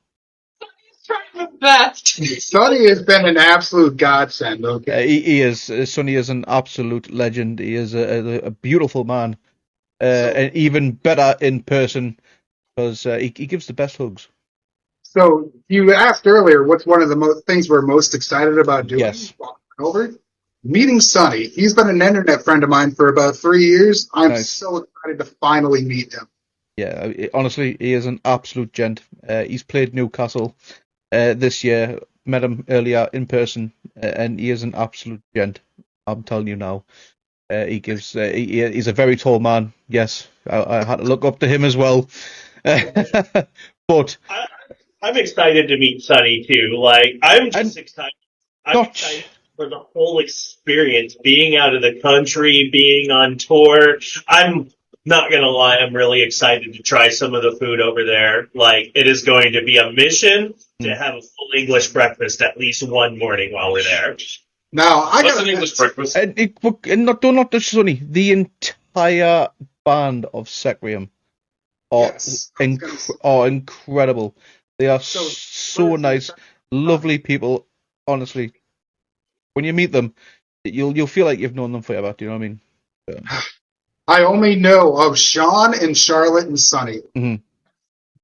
S4: He's trying his best.
S5: Sonny has been an absolute godsend. Okay.
S2: he is. Sonny is an absolute legend. He is a beautiful man. And even better in person because he gives the best hugs.
S5: So you asked earlier, what's one of the things we're most excited about doing?
S2: Yes.
S5: Over meeting Sonny. He's been an internet friend of mine for about 3 years. I'm
S2: Nice.
S5: so excited to finally meet him.
S2: Yeah, honestly, he is an absolute gent. He's played Newcastle this year. Met him earlier in person, and he is an absolute gent. I'm telling you now. He gives. He's a very tall man. Yes, I had to look up to him as well. But
S3: I'm excited to meet Sonny too. Like, I'm just excited. I'm
S2: not-
S3: excited for the whole experience, being out of the country, being on tour. I'm not gonna lie, I'm really excited to try some of the food over there. Like, it is going to be a mission to have a full English breakfast at least one morning while we're there.
S5: Now, I
S6: What's
S5: got
S6: an English breakfast?
S2: and not just Sonny. The entire band of Secreum are
S5: Yes.
S2: are incredible. They are
S5: So,
S2: so nice, lovely people. Honestly, when you meet them, you'll feel like you've known them forever. Do you know what I mean?
S5: I only know of Sean and Charlotte and Sonny.
S2: Mhm.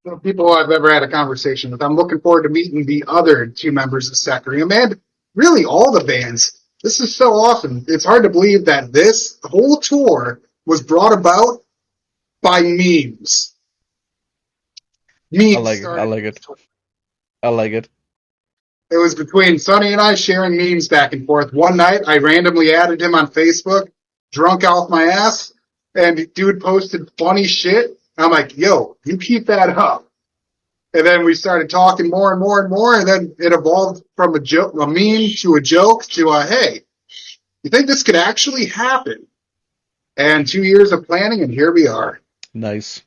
S5: The people I've ever had a conversation with. I'm looking forward to meeting the other two members of Secreum and really all the bands. This is so awesome. It's hard to believe that this whole tour was brought about by memes. Memes
S2: I like it.
S5: started
S2: I like it. I like it.
S5: It was between Sonny and I sharing memes back and forth. One night, I randomly added him on Facebook, drunk off my ass, and dude posted funny shit. I'm like, yo, you keep that up. And then we started talking more and more and more, and then it evolved from a meme to a joke to a, hey, you think this could actually happen? And 2 years of planning, and here we are.
S2: Nice.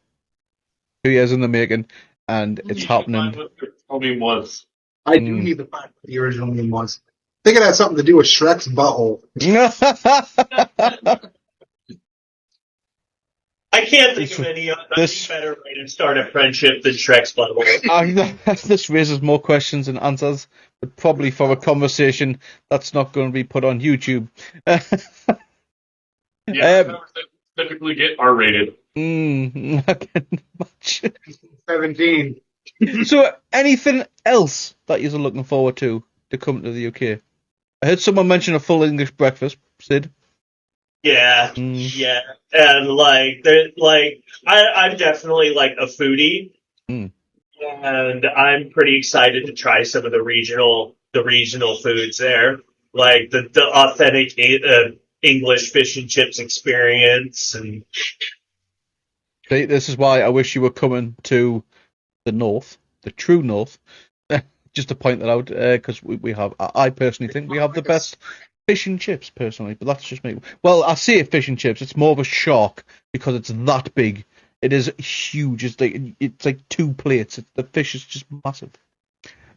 S2: 2 years in the making, and it's
S6: You should
S2: happening.
S6: find what the meme was.
S5: I do need to find what the original meme was. I think it had something to do with Shrek's butthole.
S3: I can't think of any better way to start a friendship than Shrek's butthole.
S2: This raises more questions than answers, but probably for a conversation that's not going to be put on YouTube.
S6: Yeah, conversations typically get R-rated.
S2: I can imagine.
S5: 17.
S2: So, anything else that you're looking forward to come to the UK? I heard someone mention a full English breakfast, Sid.
S3: Yeah, yeah, and I'm definitely like a foodie, and I'm pretty excited to try some of the regional foods there, like the authentic English fish and chips experience. And
S2: See, this is why I wish you were coming to the north, the true north. Just to point that out, because we have, I personally think we have the best fish and chips, personally, but that's just me. Well, I say fish and chips, it's more of a shark because it's that big. It is huge. It's like 2 plates. The fish is just massive.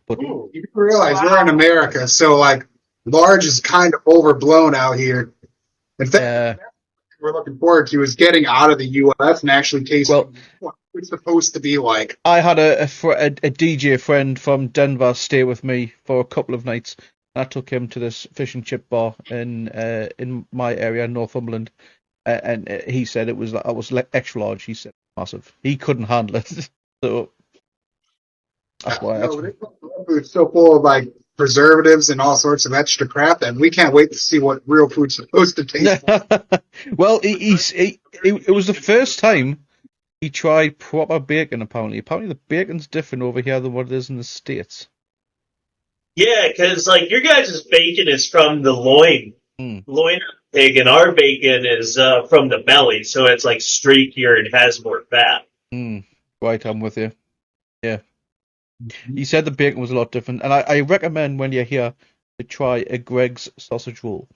S2: But
S5: You realize we're in America, so like large is kind of overblown out here. In fact, we're looking forward to is getting out of the U.S. and actually tasting what it's supposed to be like.
S2: I had a DJ friend from Denver stay with me for a couple of nights. I took him to this fish and chip bar in my area, Northumberland, and he said it was extra large. He said massive. He couldn't handle it, so that's why.
S5: Food's so full of like preservatives and all sorts of extra crap that we can't wait to see what real food's supposed to taste like.
S2: Well, it was the first time he tried proper bacon. Apparently, the bacon's different over here than what it is in the States.
S3: yeah, because like your guys' bacon is from the loin of pig, and our bacon is from the belly, so it's like streakier and has more fat.
S2: Right, I'm with you. Yeah. He said the bacon was a lot different, and I recommend when you're here to try a Greg's sausage roll.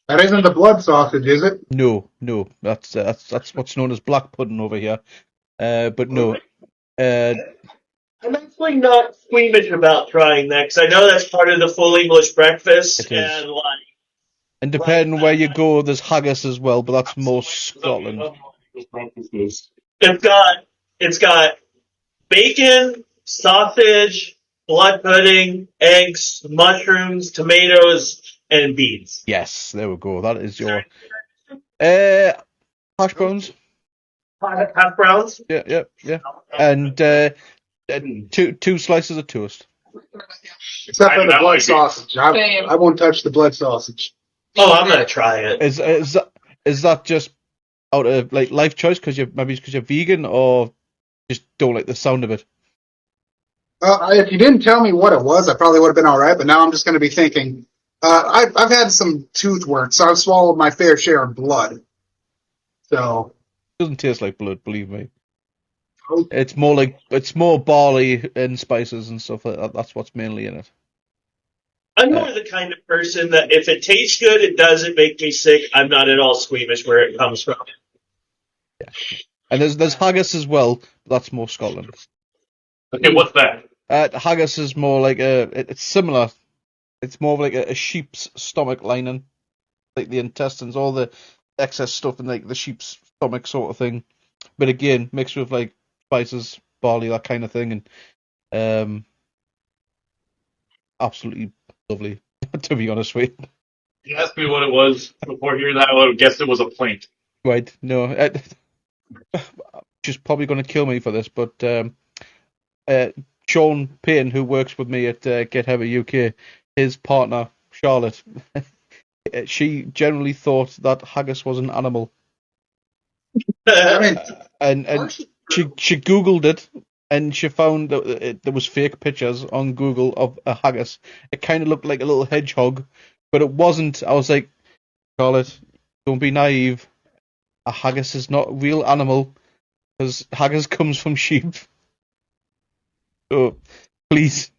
S5: That isn't the blood sausage, is it?
S2: No, that's what's known as black pudding over here. But no, uh,
S3: I'm actually not squeamish about trying that because I know that's part of the full English breakfast,
S2: it is.
S3: and like
S2: And depending where you go, there's haggis as well, but that's more Scotland.
S3: it's got bacon, sausage, blood pudding, eggs, mushrooms, tomatoes, and beans.
S2: Yes, there we go. That is your hash browns.
S3: Hash browns.
S2: Yeah. And two slices of toast.
S5: Except for the
S6: I
S5: blood
S6: like it.
S5: sausage.
S4: Same.
S5: I won't touch the blood sausage.
S3: Oh, I'm gonna try it.
S2: Is that just out of like life choice because you're vegan or just don't like the sound of it?
S5: If you didn't tell me what it was, I probably would have been all right. But now I'm just going to be thinking. I've had some tooth work, so I've swallowed my fair share of blood. So
S2: It doesn't taste like blood, believe me.
S5: oh,
S2: It's more barley and spices and stuff like that. That's what's mainly in it.
S3: I'm more the kind of person that if it tastes good, it doesn't make me sick. I'm not at all squeamish where it comes from.
S2: And there's haggis as well, but that's more Scotland.
S6: Okay, what's that?
S2: Haggis is more like it's similar. It's more of like a sheep's stomach lining, like the intestines, all the excess stuff in like the sheep's stomach sort of thing. But again, mixed with like spices, barley, that kind of thing, and absolutely lovely. To be honest with you.
S6: You asked me what it was before hearing that. I would have guessed it was a plant.
S2: Right? No, she's probably going to kill me for this, but Sean Payne, who works with me at Get Heavy UK, his partner Charlotte, she generally thought that haggis was an animal,
S5: I mean,
S2: and she googled it, and she found that there was fake pictures on Google of a haggis. It kind of looked like a little hedgehog, but it wasn't. I was like, Charlotte, don't be naive. A haggis is not a real animal because haggis comes from sheep. So please.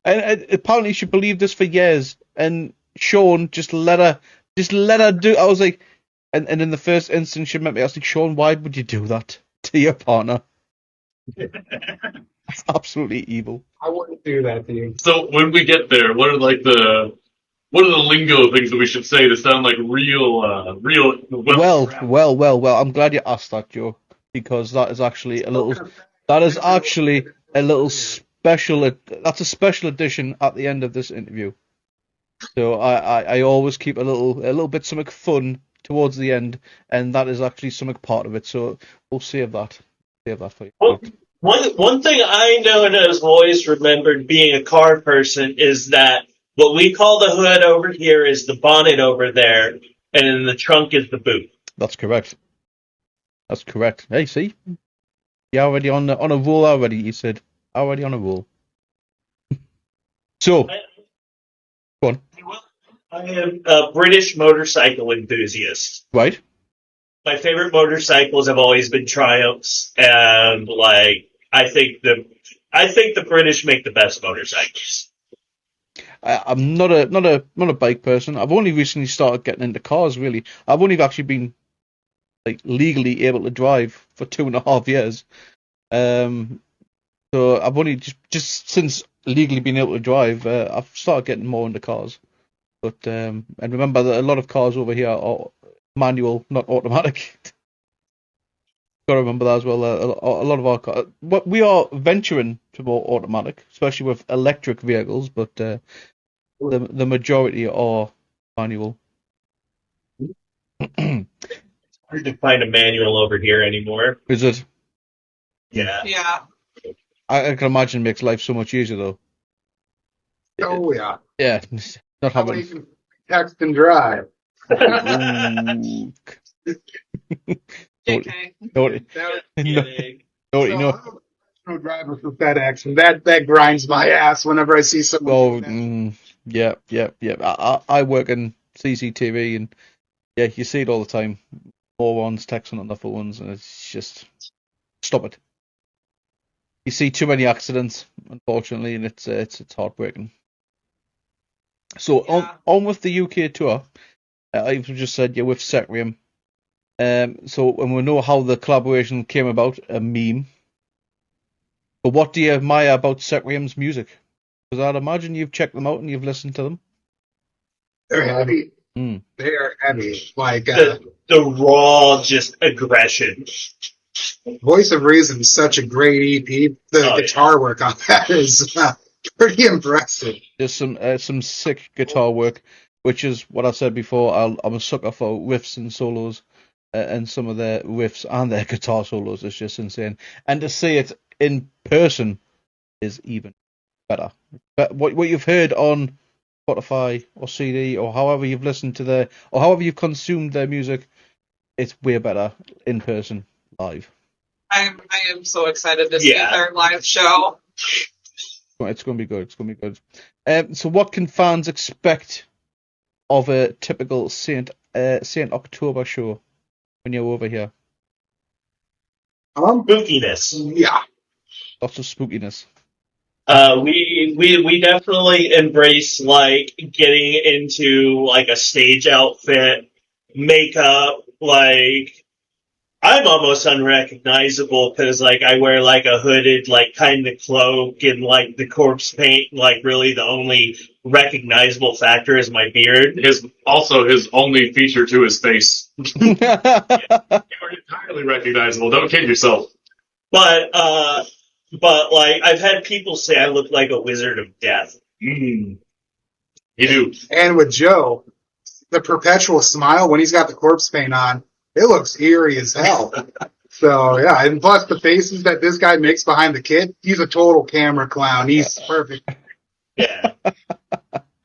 S2: And apparently she believed this for years, and Sean just let her do. I was like, and in the first instance she met me, I was like, Sean, why would you do that to your partner? It's absolutely evil.
S5: I wouldn't do that to you.
S6: So when we get there, what are the lingo things that we should say to sound like real?
S2: Well. I'm glad you asked that, Joe, because that is actually a little. That is actually a little special. That's a special edition at the end of this interview. So I always keep a little bit something fun towards the end, and that is actually something part of it. So we'll save that for you.
S3: Well, one thing I know and have always remembered being a car person is that what we call the hood over here is the bonnet over there, and in the trunk is the boot.
S2: That's correct. Hey, see, you're already on a roll already. You said already on a roll. So, go on.
S3: I am a British motorcycle enthusiast.
S2: Right.
S3: My favorite motorcycles have always been Triumphs, and like I think the British make the best motorcycles.
S2: I'm not a bike person. I've only recently started getting into cars. Really, I've only actually been like legally able to drive for 2.5 years. So I've only just since legally being able to drive, I've started getting more into cars. But and remember that a lot of cars over here are manual, not automatic. Got to remember that as well. A lot of our cars, we are venturing to more automatic, especially with electric vehicles. But the majority are manual.
S3: Hard to find a manual over here anymore.
S2: Is it?
S3: Yeah.
S4: Yeah.
S2: I can imagine it makes life so much easier though.
S5: Oh yeah.
S2: Yeah, not
S5: How many
S2: having.
S5: can text and drive?
S2: Ooh.
S4: JK.
S2: Don't
S3: Kidding.
S2: you
S5: So,
S2: know?
S5: I'm a professional driver for FedEx, and that grinds my ass whenever I see someone.
S2: Oh,
S5: doing
S2: yeah. I work in CCTV, and yeah, you see it all the time. Morons texting on their phones, and it's just stop it. You see too many accidents, unfortunately, and it's heartbreaking. So
S4: Yeah.
S2: on with the UK tour, I've just said you're with Secreum. And we know how the collaboration came about, a meme. But what do you admire about Secreum's music? Because I'd imagine you've checked them out and you've listened to them.
S5: They're heavy.
S2: Mm.
S5: They are heavy. Like
S3: The raw, just aggression.
S5: Voice of Reason is such a great EP. The guitar work on that is pretty impressive.
S2: There's some sick guitar work, which is what I said before. I'm a sucker for riffs and solos, and some of their riffs and their guitar solos is just insane. And to see it in person is even better. But what you've heard on Spotify or CD or however you've listened to or however you've consumed their music, it's way better in person, live.
S4: I am so excited to see their live show.
S2: It's going to be good. It's going to be good. So what can fans expect of a typical Saint October show when you're over here?
S3: Spookiness.
S5: Yeah.
S2: Lots of spookiness.
S3: We definitely embrace like getting into like a stage outfit, makeup. Like I'm almost unrecognizable because like I wear like a hooded like kind of cloak and like the corpse paint. Like really the only recognizable factor is my beard.
S6: His only feature to his face. You are entirely recognizable. Don't kid yourself.
S3: But like I've had people say I look like a wizard of death.
S6: You do.
S5: And with Joe, the perpetual smile when he's got the corpse paint on, it looks eerie as hell. So yeah, and plus the faces that this guy makes behind the kid, he's a total camera clown. He's perfect.
S3: Yeah.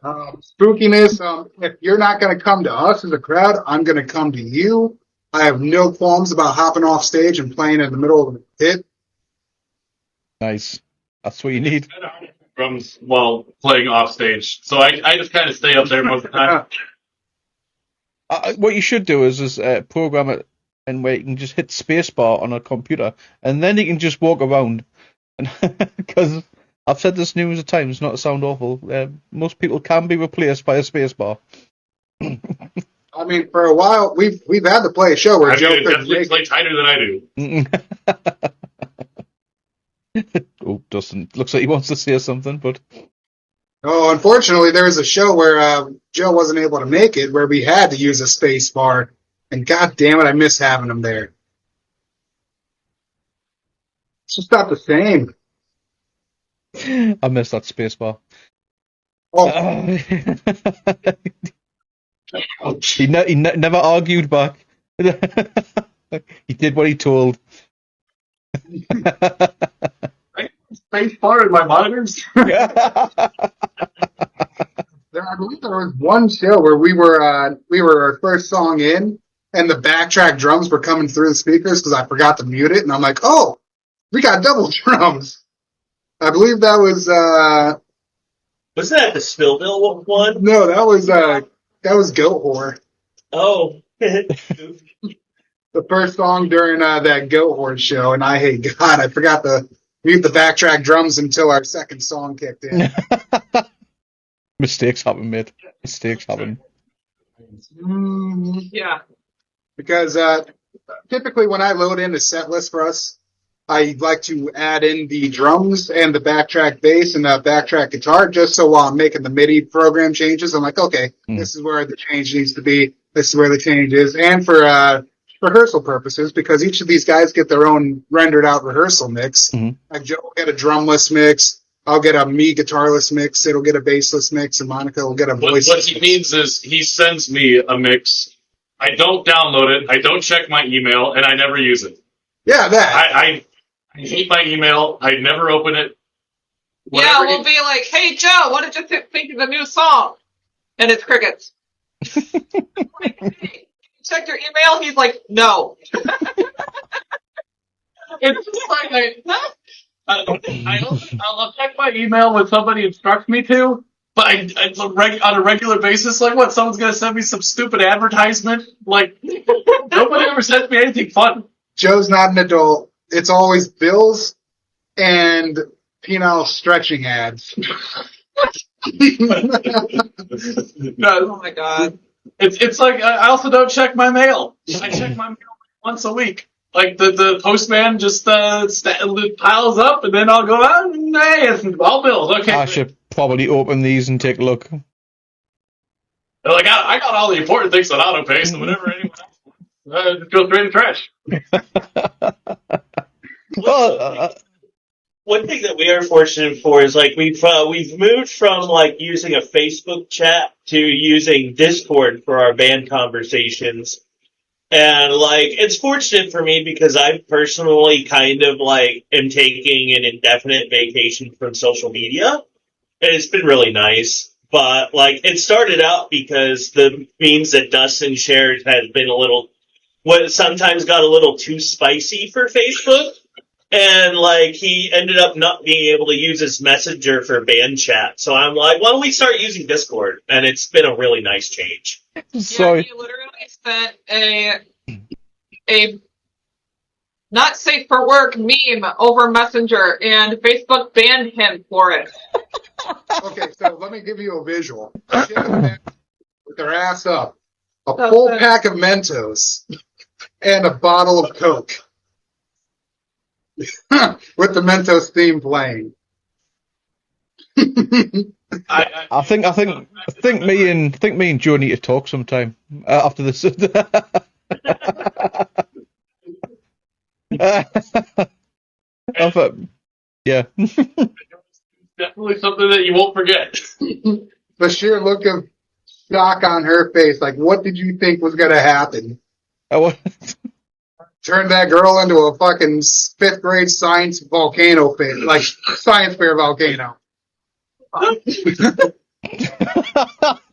S5: Spookiness. If you're not going to come to us as a crowd, I'm going to come to you. I have no qualms about hopping off stage and playing in the middle of the pit.
S2: Nice. That's what you need.
S6: Drums while playing off stage. So I just kind of stay up there most of the time.
S2: What you should do is program it and where you can just hit spacebar on a computer, and then you can just walk around. And because I've said this numerous times, not to sound awful, most people can be replaced by a spacebar.
S5: I mean, for a while we've had to play a show where Joe
S6: it definitely plays tighter than I do.
S2: Oh, Dustin looks like he wants to say something, but.
S5: Oh, unfortunately, there was a show where Joe wasn't able to make it, where we had to use a space bar, and god damn it, I miss having him there. It's just not the same.
S2: I miss that space bar.
S5: Oh,
S2: He never argued back. He did what he told.
S6: Space bar in my monitors?
S5: I believe there was one show where we were our first song in, and the backtrack drums were coming through the speakers because I forgot to mute it, and I'm like, oh, we got double drums. I believe that was
S3: Was that the Spillville one?
S5: no, that was Goat Whore.
S3: Oh.
S5: The first song during that Goat Horde show, and I hate God, I forgot to mute the backtrack drums until our second song kicked in.
S2: Mistakes happen, mate. Mistakes happen.
S4: Yeah.
S5: Because typically when I load in a set list for us, I like to add in the drums and the backtrack bass and the backtrack guitar, just so while I'm making the MIDI program changes, I'm like, okay, this is where the change needs to be. This is where the change is. And for rehearsal purposes, because each of these guys get their own rendered out rehearsal mix. Like Joe will get a drumless mix. I'll get a me guitarless mix. It'll get a bassless mix, and Monica will get a voiceless
S6: What he means is he sends me a mix. I don't download it. I don't check my email, and I never use it.
S5: Yeah, that.
S6: I hate my email. I never open it.
S4: Yeah, we'll be like, hey, Joe, what did you think of the new song? And it's crickets. Like, hey, you checked your email? He's like, no.
S6: It's just like I'll check my email when somebody instructs me to, but on a regular basis, like what? Someone's gonna send me some stupid advertisement? Like nobody ever sends me anything fun.
S5: Joe's not an adult. It's always bills and penile stretching ads.
S4: Oh my god.
S6: It's like I also don't check my mail. I check my mail once a week. Like the postman just piles up, and then I'll go out and hey, it's all bills. Okay,
S2: I should probably open these and take a look.
S6: like I got all the important things on autopay, so whenever anyone else just go straight to trash.
S2: Well,
S3: One thing that we are fortunate for is like we've moved from like using a Facebook chat to using Discord for our band conversations. And like it's fortunate for me because I personally kind of like am taking an indefinite vacation from social media. And it's been really nice. But like it started out because the memes that Dustin shared had been what sometimes got a little too spicy for Facebook. And like he ended up not being able to use his messenger for band chat. So I'm like, why don't we start using Discord? And it's been a really nice change.
S2: sorry.
S4: Yeah, he literally sent a not safe for work meme over Messenger, and Facebook banned him for it.
S5: Okay, so let me give you a visual. With their ass up, a full pack of Mentos, and a bottle of Coke. With the Mentos theme playing.
S2: I think me and Joe need to talk sometime after this. Yeah.
S6: Definitely something that you won't forget.
S5: The sheer look of shock on her face, like, what did you think was going to happen? Turned that girl into a fucking 5th grade science volcano pit, like science fair volcano.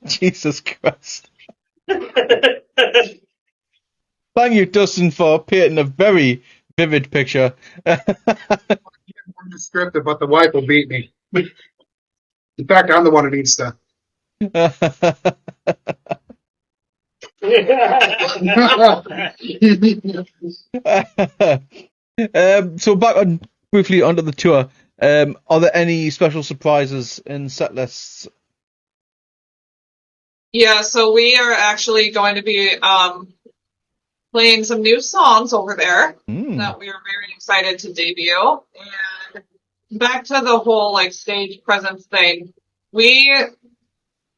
S2: Jesus Christ. Thank you, Dustin, for painting a very vivid picture.
S5: More descriptive, but the wife will beat me. In fact, I'm the one who needs to.
S2: So back on briefly onto the tour. Are there any special surprises in set lists?
S4: Yeah, so we are actually going to be playing some new songs over there that we are very excited to debut. And back to the whole like stage presence thing, we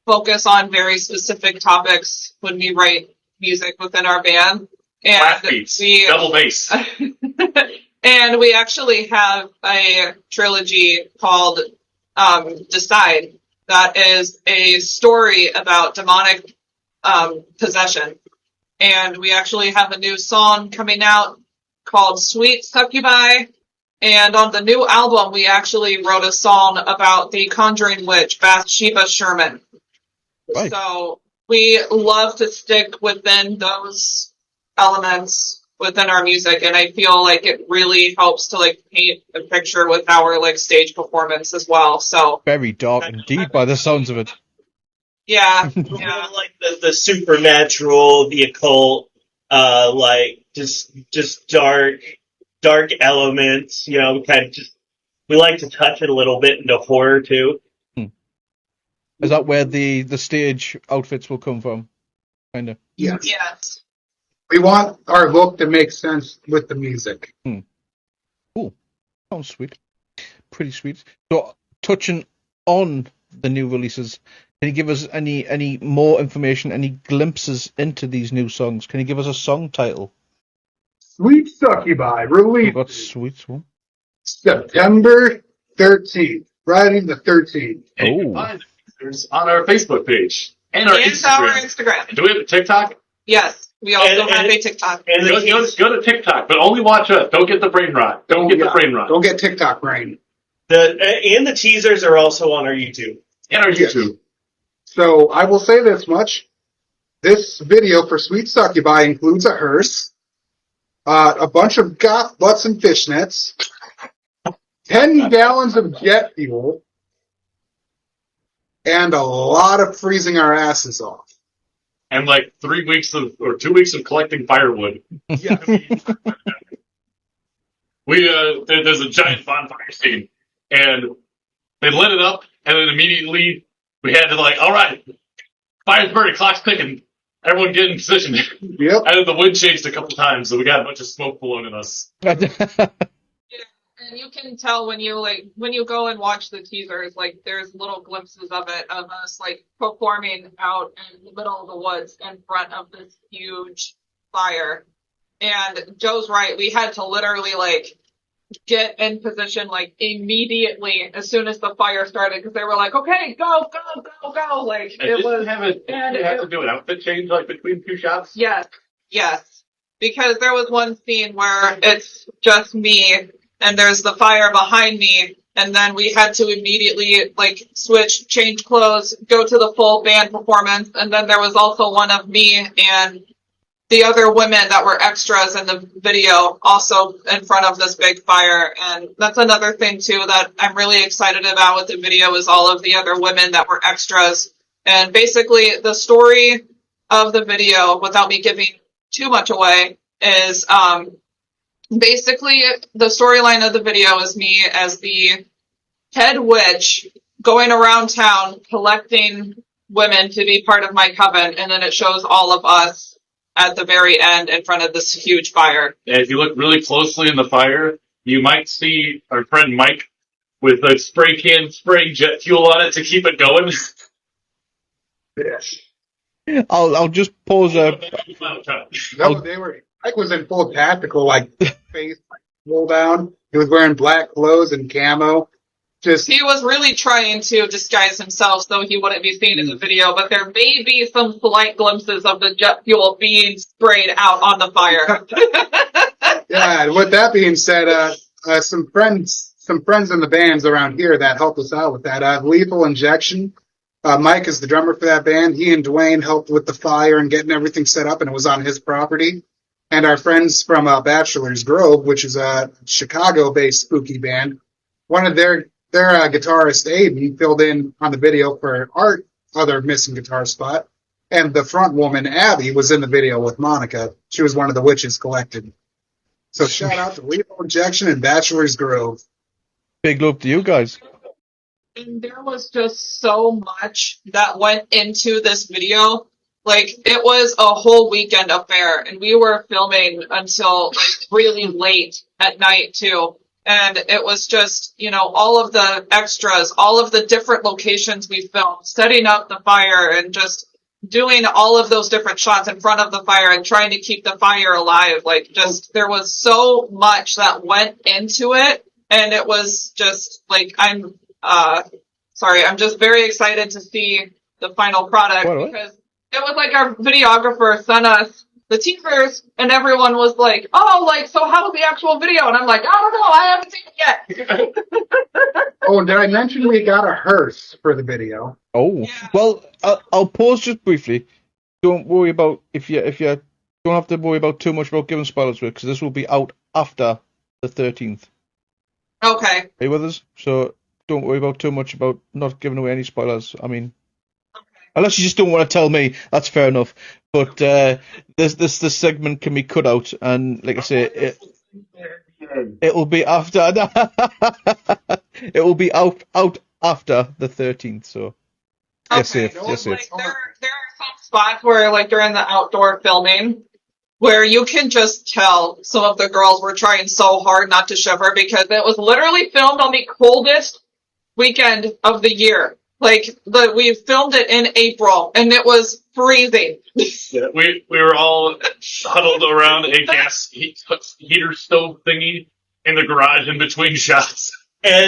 S4: focus on very specific topics when we write music within our band. And
S6: Blast beats, double bass.
S4: And we actually have a trilogy called Decide that is a story about demonic possession. And we actually have a new song coming out called Sweet Succubi. And on the new album, we actually wrote a song about the conjuring witch, Bathsheba Sherman.
S2: Right.
S4: So we love to stick within those elements within our music, and I feel like it really helps to like paint a picture with our like stage performance as well. So
S2: Very dark indeed, by the sounds of it.
S4: yeah,
S3: Yeah, like the supernatural, the occult, like just dark elements. You know, we like to touch it a little bit into horror too.
S2: Is that where the stage outfits will come from? Kind of.
S5: Yes.
S4: yes.
S5: We want our look to make sense with the music.
S2: Cool. Sounds sweet. Pretty sweet. So, touching on the new releases, can you give us any more information, any glimpses into these new songs? Can you give us a song title?
S5: Sweet Succubi,
S2: We've
S5: released
S2: got sweet one.
S5: September 13th. Friday the 13th.
S6: And you can find it on our Facebook page and our
S4: And our
S6: Instagram.
S4: Instagram.
S6: Do we have a TikTok?
S4: Yes, we also
S3: And-
S4: have a TikTok.
S3: And the
S6: Go to TikTok, but only watch us. Don't get the brain rot. Don't get the brain rot.
S5: Don't get TikTok brain.
S3: the teasers are also on our YouTube.
S6: And our
S5: Yes.
S6: YouTube.
S5: So I will say this much. This video for Sweet Succubi includes a hearse, a bunch of goth butts and fishnets, 10 gallons of jet fuel, and a lot of freezing our asses off.
S6: And like 2 weeks of collecting firewood.
S5: Yeah.
S6: There's a giant bonfire scene, and they lit it up, and then immediately we had to like, all right, fire's burning, clock's ticking, Everyone get in position.
S5: Yep.
S6: I had the wind changed a couple times, so we got a bunch of smoke ballooning us.
S4: And you can tell when you go and watch the teasers, like there's little glimpses of it of us like performing out in the middle of the woods in front of this huge fire. And Joe's right, we had to literally like get in position like immediately as soon as the fire started because they were like, okay, go, go, go, go. Like it was.
S6: You have to do an outfit change like between two shots.
S4: Yes, yes. Because there was one scene where it's just me and there's the fire behind me, and then we had to immediately like switch, change clothes, go to the full band performance, and then there was also one of me and the other women that were extras in the video also in front of this big fire. And that's another thing too that I'm really excited about with the video is all of the other women that were extras. And basically the story of the video, without me giving too much away, is basically the storyline of the video is me as the head witch going around town collecting women to be part of my coven, and then it shows all of us at the very end in front of this huge fire.
S6: And if you look really closely in the fire, you might see our friend Mike with a spray can spraying jet fuel on it to keep it going.
S2: I'll just pause there.
S5: No, they were. Mike was in full tactical, like face like, roll down. He was wearing black clothes and camo. Just
S4: He was really trying to disguise himself so he wouldn't be seen in the video, but there may be some slight glimpses of the jet fuel being sprayed out on the fire.
S5: yeah. And with that being said, some friends in the bands around here that helped us out with that. Lethal Injection. Mike is the drummer for that band. He and Dwayne helped with the fire and getting everything set up, and it was on his property. And our friends from Bachelor's Grove, which is a Chicago-based spooky band, one of their guitarist, Abe, he filled in on the video for our other missing guitar spot. And the front woman, Abby, was in the video with Monica. She was one of the witches collected. So shout out to Lethal Injection and Bachelor's Grove.
S2: Big love to you guys.
S4: And there was just so much that went into this video. Like, it was a whole weekend affair, and we were filming until like really late at night too. And it was just, all of the extras, all of the different locations we filmed, setting up the fire and just doing all of those different shots in front of the fire and trying to keep the fire alive. Like, just, there was so much that went into it. And it was just like, I'm just very excited to see the final product because it was like our videographer sent us the teasers, and everyone was like, oh, like, so how's the actual video? And I'm like, I don't know, I haven't seen it yet.
S5: Oh, and did I mention we got a hearse for the video?
S2: Oh,
S4: Yeah.
S2: well, I'll pause just briefly. Don't worry about, if you don't have to worry about too much about giving spoilers for it, because this will be out after the 13th.
S4: Okay.
S2: Are you with us? So don't worry about too much about not giving away any spoilers. I mean, unless you just don't want to tell me, that's fair enough. But this segment can be cut out, and like I say, it will be after. It will be out after the 13th. So you're safe. You're safe.
S4: Like, there are some spots where, like, during the outdoor filming, where you can just tell some of the girls were trying so hard not to shiver because it was literally filmed on the coldest weekend of the year. Like, we filmed it in April, and it was freezing.
S6: Yeah, we were all huddled around a gas heater stove thingy in the garage in between shots.
S3: I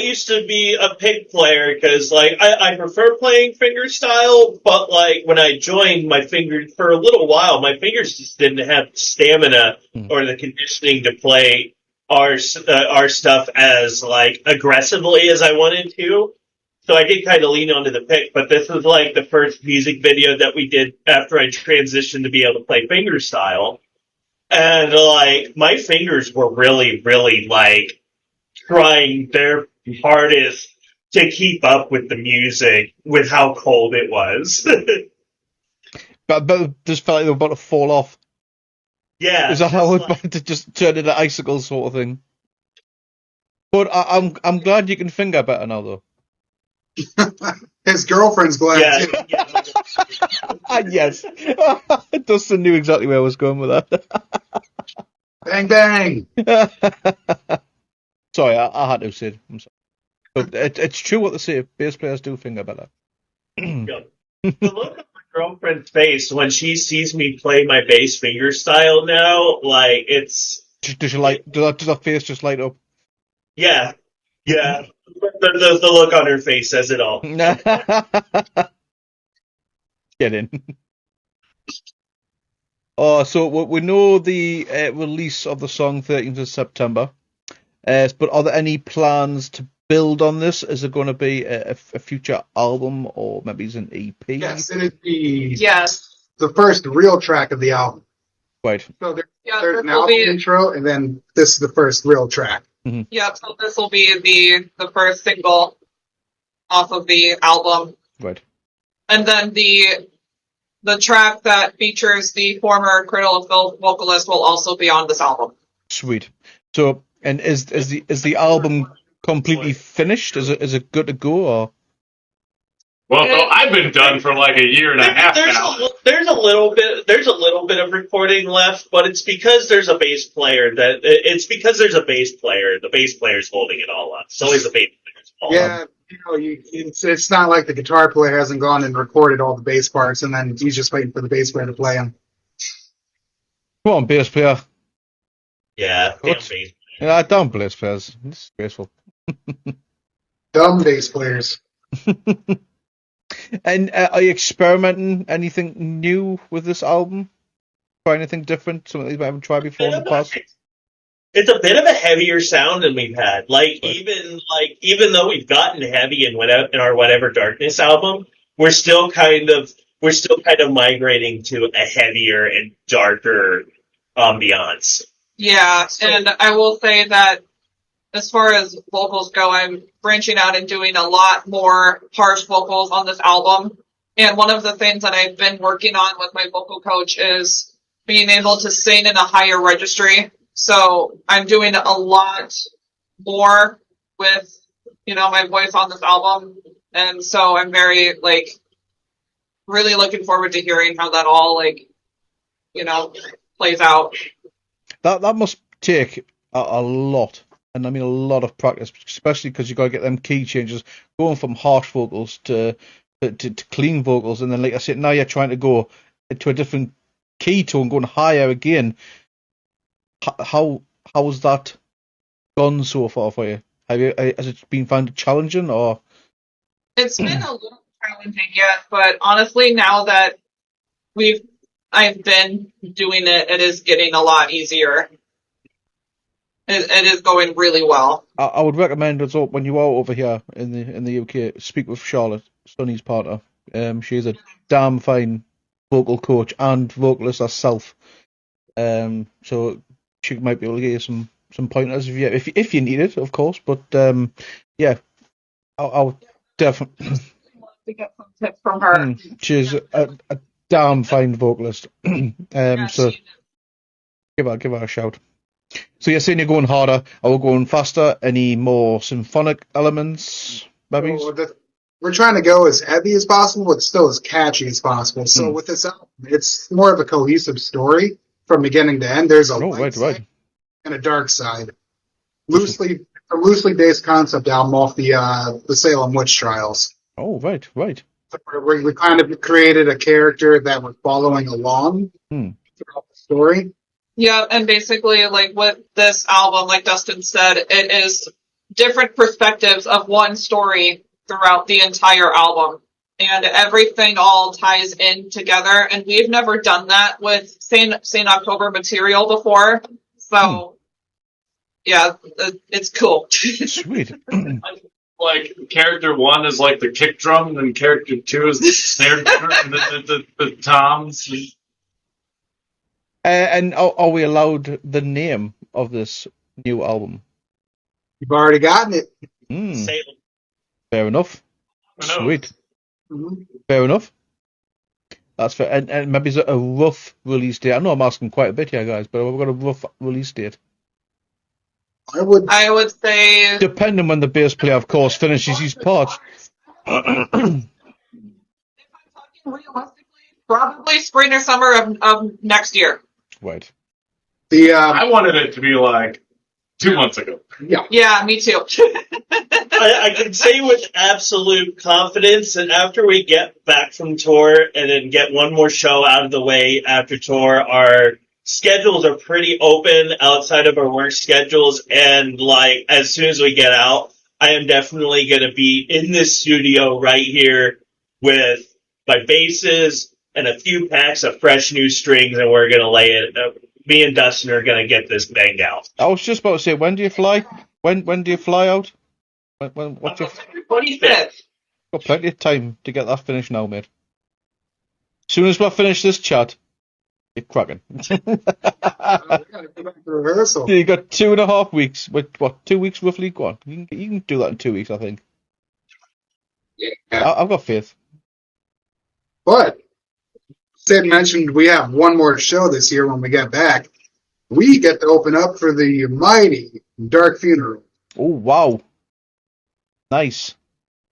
S3: used to be a pig player because, I prefer playing fingerstyle, but, when I joined, my fingers, for a little while, my fingers just didn't have the stamina or the conditioning to play our stuff as, aggressively as I wanted to. So I did kind of lean onto the pick, but this is, the first music video that we did after I transitioned to be able to play fingerstyle. And, my fingers were really, really, trying their hardest to keep up with the music, with how cold it was.
S2: But just felt like they were about to fall off.
S3: Yeah.
S2: Is that how it about to just turn into icicles sort of thing? But I'm glad you can finger better now though.
S5: His girlfriend's glad too.
S3: Yeah, my
S2: Yes. Dustin knew exactly where I was going with that.
S5: Bang bang.
S2: Sorry, I had to say it. I'm sorry. But it's true what they say. Bass players do finger better.
S3: The look on my girlfriend's face when she sees me play my bass finger style now, like it's
S2: Does her face just light up?
S3: yeah, yeah. The look on her face says it all.
S2: Get in. Oh, so we know the release of the song 13th of September. But are there any plans to build on this? Is it going to be a future album or maybe it's an EP?
S5: Yes, it'd be
S4: Yes.
S5: the first real track of the album.
S2: Right.
S5: So there's
S4: Yeah,
S5: an album intro, and then this is the first real track.
S4: Yeah, so this will be the first single off of the album.
S2: Right.
S4: And then the track that features the former Cradle of Filth vocalist will also be on this album.
S2: Sweet. So, and is the album completely finished? Is it good to go or?
S6: Well, no, I've been done for like a year and a half now.
S3: There's a little bit of recording left, but it's because there's a bass player The bass player's holding it all up. It's always the bass player's fault.
S5: Yeah, it's not like the guitar player hasn't gone and recorded all the bass parts, and then he's just waiting for the bass player to play them.
S2: Come on, bass player.
S3: Yeah, damn
S2: What?
S3: bass player.
S2: Yeah, damn bass players. It's graceful.
S5: Dumb bass players.
S2: And are you experimenting anything new with this album? Try anything different? Something that you haven't tried before in the past?
S3: It's a bit of a heavier sound than we've had. Even though we've gotten heavy in our Whatever Darkness album, we're still kind of migrating to a heavier and darker ambiance.
S4: Yeah, and I will say that as far as vocals go, I'm branching out and doing a lot more harsh vocals on this album. And one of the things that I've been working on with my vocal coach is being able to sing in a higher registry. So I'm doing a lot more with, my voice on this album. And so I'm very, really looking forward to hearing how that all, plays out.
S2: That must take a lot. And I mean a lot of practice, especially because you got to get them key changes, going from harsh vocals to clean vocals, and then like I said, now you're trying to go to a different key tone, going higher again. How's that gone so far for you? Has it been found challenging or?
S4: It's been a little challenging, yes, but honestly, now that I've been doing it, it is getting a lot easier. It is going really well.
S2: I would recommend as well, when you are over here in the UK, speak with Charlotte, Sonny's partner. She's a damn fine vocal coach and vocalist herself. So she might be able to give you some pointers if you need it, of course. But yeah, I'll definitely
S4: To get some tips from her.
S2: She's a damn fine vocalist. So give her a shout. So you're saying you're going harder, are we going faster? Any more symphonic elements, maybe?
S5: So we're trying to go as heavy as possible, but still as catchy as possible. So with this album, it's more of a cohesive story from beginning to end. There's a light side and a dark side. A loosely based concept album off the Salem witch trials.
S2: Oh, right.
S5: We kind of created a character that was following along throughout the story.
S4: Yeah, and basically, with this album, like Dustin said, it is different perspectives of one story throughout the entire album. And everything all ties in together. And we've never done that with Saint October material before. So, yeah, it's cool.
S2: Sweet.
S6: Like character 1 is like the kick drum, and then character 2 is the snare drum, and the toms.
S2: And are we allowed the name of this new album?
S5: You've already gotten it.
S3: Salem.
S2: Fair enough. Sweet.
S5: Mm-hmm.
S2: Fair enough. That's fair. And maybe a rough release date. I know I'm asking quite a bit here, guys, but we've got a rough release date.
S5: I would
S4: say,
S2: depending when the bass player, of course, finishes his part.
S4: if I'm talking realistically, probably spring or summer of next year.
S2: Right.
S6: I wanted it to be like 2 months ago.
S4: Yeah, me too.
S3: I can say with absolute confidence that after we get back from tour and then get one more show out of the way after tour, our schedules are pretty open outside of our work schedules. And like, as soon as we get out, I am definitely going to be in this studio right here with my basses and a few packs of fresh new strings, and we're going to lay it. Me and Dustin are going to get this banged out.
S2: I was just about to say, when do you fly? When do you fly out? What's your...
S4: 25th.
S2: Got plenty of time to get that finished now, mate. As soon as we finish this chat, you're cracking.
S5: We gotta go back to rehearsal.
S2: You got 2.5 weeks. What, 2 weeks roughly? Go on. You can do that in 2 weeks, I think.
S5: Yeah.
S2: I've got faith.
S5: But Sid mentioned we have one more show this year when we get back. We get to open up for the mighty Dark Funeral.
S2: Oh, wow. Nice.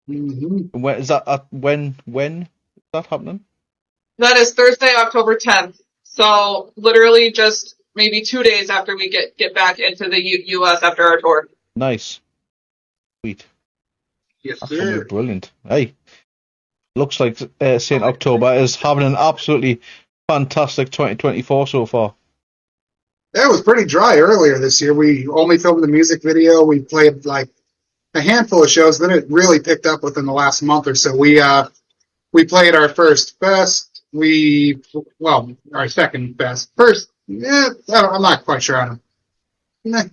S5: Mm-hmm.
S2: When is that? When is that happening?
S4: That is Thursday, October 10th. So literally just maybe 2 days after we get back into the U.S. after our tour.
S2: Nice. Sweet.
S5: Yes,
S2: That's gonna
S5: sir.
S2: be brilliant. Hey, looks like St. October is having an absolutely fantastic 2024 so far.
S5: That was pretty dry earlier this year. We only filmed the music video. We played like a handful of shows. Then it really picked up within the last month or so. We played our first fest. Our second fest. First, I'm not quite sure on it.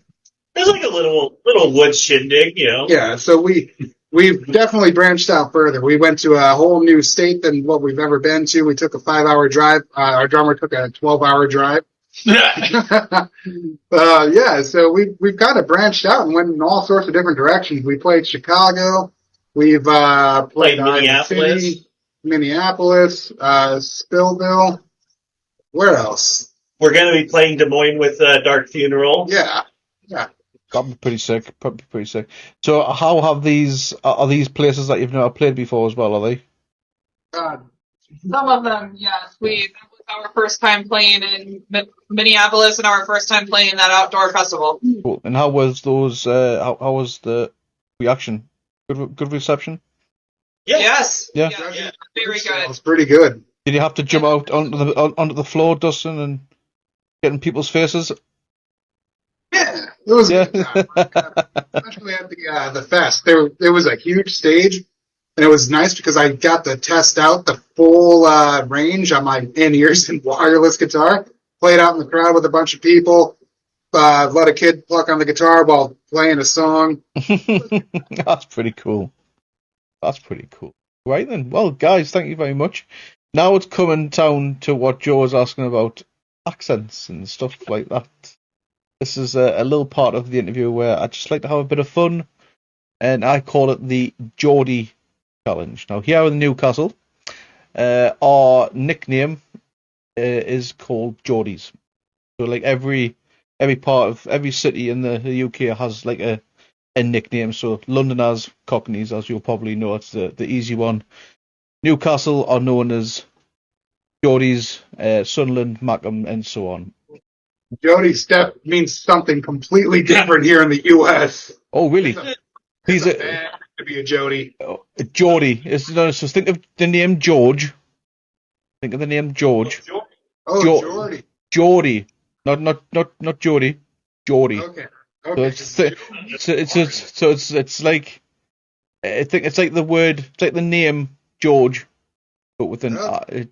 S3: There's like a little wood shindig, you know.
S5: Yeah, so we've definitely branched out further. We went to a whole new state than what we've ever been to. We took a 5-hour drive. Our drummer took a 12-hour drive. So we've kind of branched out and went in all sorts of different directions. We played Chicago. We've played
S3: Minneapolis.
S5: City, Minneapolis, Spillville. Where else?
S3: We're going to be playing Des Moines with Dark Funeral.
S5: Yeah.
S2: That'd be pretty sick. Probably pretty sick. So, how have these are these places that you've never played before as well? Are they?
S4: Some of them, yes. That was our first time playing in Minneapolis and our first time playing that outdoor festival.
S2: Cool. And how was those? How was the reaction? Good reception.
S3: Yeah.
S4: Yes.
S2: Yeah.
S4: Very
S5: It
S4: good.
S5: was pretty good.
S2: Did you have to jump out onto the floor, Dustin, and get in people's faces?
S5: Yeah, it was
S2: Yeah.
S5: a good time. Especially at the fest. There was a huge stage, and it was nice because I got to test out the full range on my in-ears and wireless guitar. Played out in the crowd with a bunch of people. Let a kid pluck on the guitar while playing a song.
S2: That's pretty cool. Right then. Well, guys, thank you very much. Now it's coming down to what Joe was asking about accents and stuff like that. This is a little part of the interview where I just like to have a bit of fun, and I call it the Geordie Challenge. Now, here in Newcastle, our nickname is called Geordies. So, like every city in the UK has like a nickname. So, London has Cockneys, as you'll probably know. It's the easy one. Newcastle are known as Geordies, Sunderland, Mackham, and so on.
S5: Jody Step means something completely different here in the U.S.
S2: Oh, really? He's
S5: It's bad to be a Jody.
S2: Geordie. So think of the name George. Think of the name George.
S5: Oh, Jordy.
S2: Geordie. Not Geordie. Geordie.
S5: Okay.
S2: So it's like I think it's like the word. It's like the name George, but with an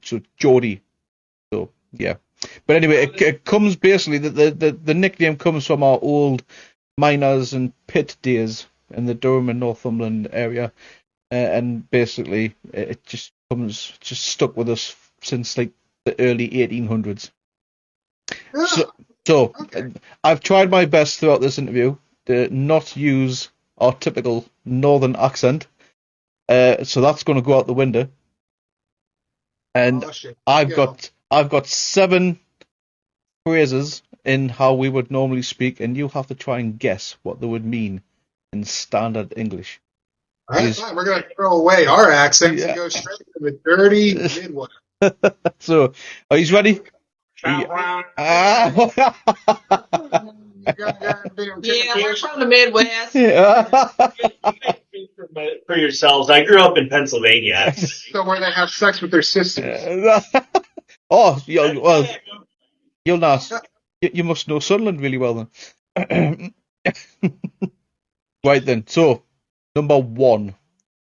S2: so Geordie. So yeah. But anyway, it comes basically the nickname comes from our old miners and pit days in the Durham and Northumberland area, and basically it just stuck with us since like the early 1800s. So
S5: Okay.
S2: I've tried my best throughout this interview to not use our typical northern accent, so that's going to go out the window. And
S5: Oh, shit.
S2: I've got 7 phrases in how we would normally speak, and you have to try and guess what they would mean in standard English.
S5: I thought we're going to throw away our accents and go straight to the dirty Midwest.
S2: So, are you ready? Ah.
S5: You got goddamn
S4: Yeah, we're from the Midwest.
S2: Yeah.
S3: For yourselves, I grew up in Pennsylvania. Actually.
S5: So where they have sex with their sisters.
S2: Oh, well, you'll not. You must know Sunderland really well then. Right then. So, number one,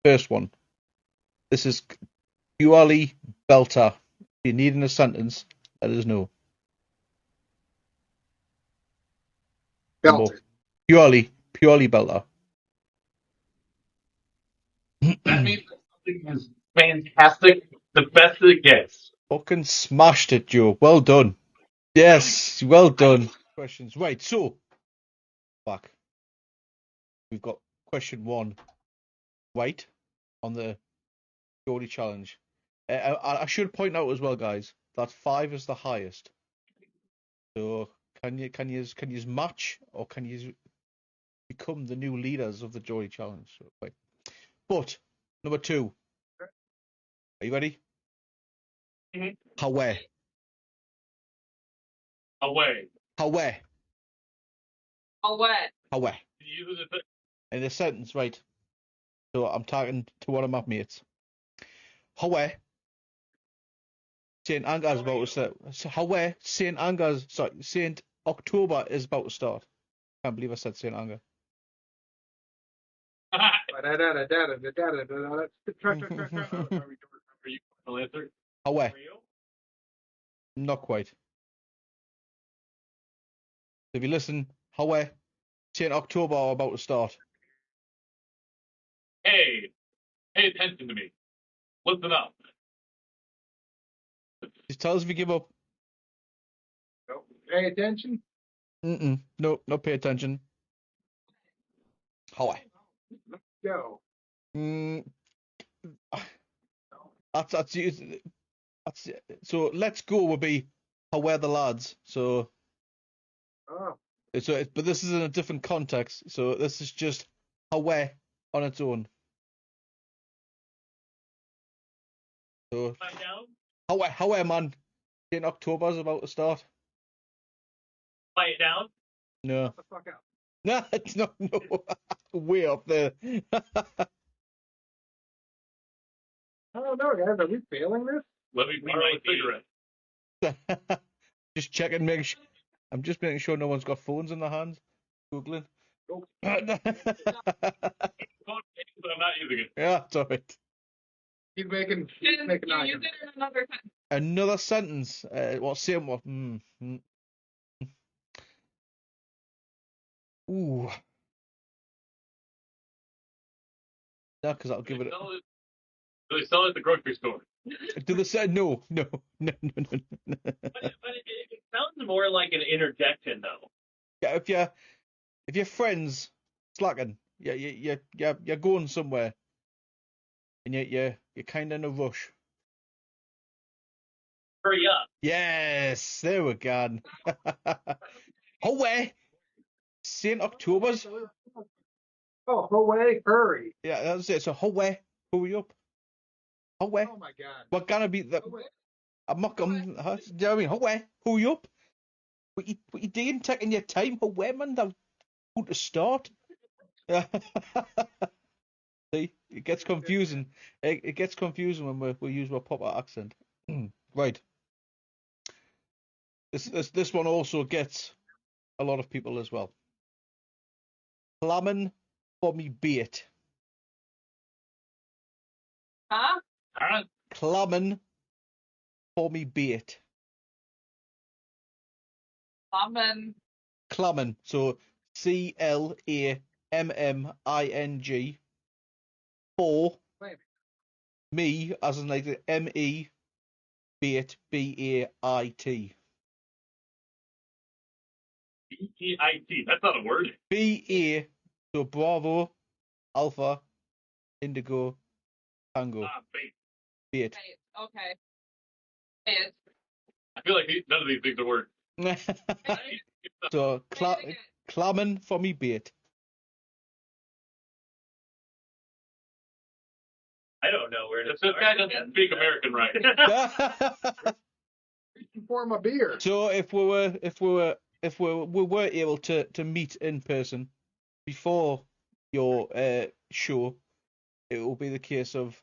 S2: first one. This is purely belter. If you need in a sentence, let us know.
S5: Belter.
S2: Purely belter.
S6: That means something is fantastic, the best it gets.
S2: Fucking smashed it, Joe. Well done. Yes, well done. Questions. Right, so back. We've got question one right on the Geordie challenge. I should point out as well, guys, that 5 is the highest. So can you match or can you become the new leaders of the Geordie challenge? So, right. But number 2. Are you ready?
S6: Mhm.
S2: Hawaii.
S6: Away.
S2: Hawaii.
S4: Oh, what?
S2: Hawaii.
S6: Can you use it?
S2: In a sentence, right? So I'm talking to one of my mates. Hawaii. St. Angar's about to start. So Hawaii, St. Angar's, sorry, St. October is about to start. Can't believe I said St. Anger.
S6: Are you final answer?
S2: Hawaii. Not quite. If you listen, Hawaii, St. October are about to start.
S6: Hey, pay attention to me. Listen up.
S2: Just tell us if you give up.
S5: Pay attention.
S2: No, not pay attention. Hawaii.
S5: Let's go.
S2: That's so let's go will be Hawaii the lads. So
S5: Oh.
S2: but this is in a different context. So this is just Hawaii on its own. So
S3: Find out.
S2: Hawaii man, in October's about to start.
S3: Quiet down.
S2: No,
S5: Shut the fuck up.
S2: no, it's not. No, way up there.
S5: I don't know, guys. Are we failing this?
S6: Let me borrow a cigarette.
S2: Just checking, I'm just making sure no one's got phones in their hands. Googling.
S5: Nope.
S6: But I'm not using it.
S2: Yeah, it's alright.
S5: He's making
S4: And you
S5: eye
S4: use it in another sentence.
S2: Another sentence. What same what? Ooh. No, because I'll give it.
S6: Do they sell it at the grocery store?
S2: Do they say no? No.
S3: But it sounds more like an interjection, though.
S2: Yeah, if your friends slacking, you're going somewhere, and you're kind of in a rush.
S3: Hurry up.
S2: Yes, there we go. Hawaii, St. October's.
S5: Oh, Hawaii, hurry.
S2: Yeah, that's it. So Hawaii, hurry up. Hawaii.
S5: Oh my god.
S2: We're gonna be the.
S5: Hawaii.
S2: I'm not gonna. Do you know what I mean? Hawaii, hurry up. What you doing? Taking your time, Hawaii, man. They're about to start. See, it gets confusing. It gets confusing when we use our proper accent. Right. This one also gets a lot of people as well. Clamming for me bait.
S4: Huh?
S6: Alright.
S2: Clamming for me bait.
S4: Lemon.
S2: Clamming. So CLAMMING for me as in like the ME bait BAIT.
S6: BEIT. That's not a word.
S2: BA so Bravo Alpha Indigo Tango
S6: Bait.
S2: bait.
S4: Right. Okay. It.
S6: I feel like none of these things are words.
S2: So clamming for me bait.
S3: I don't know where to
S6: This
S3: start.
S6: guy doesn't speak American right.
S5: Pour my beer.
S2: So if we were able to meet in person before your show, it will be the case of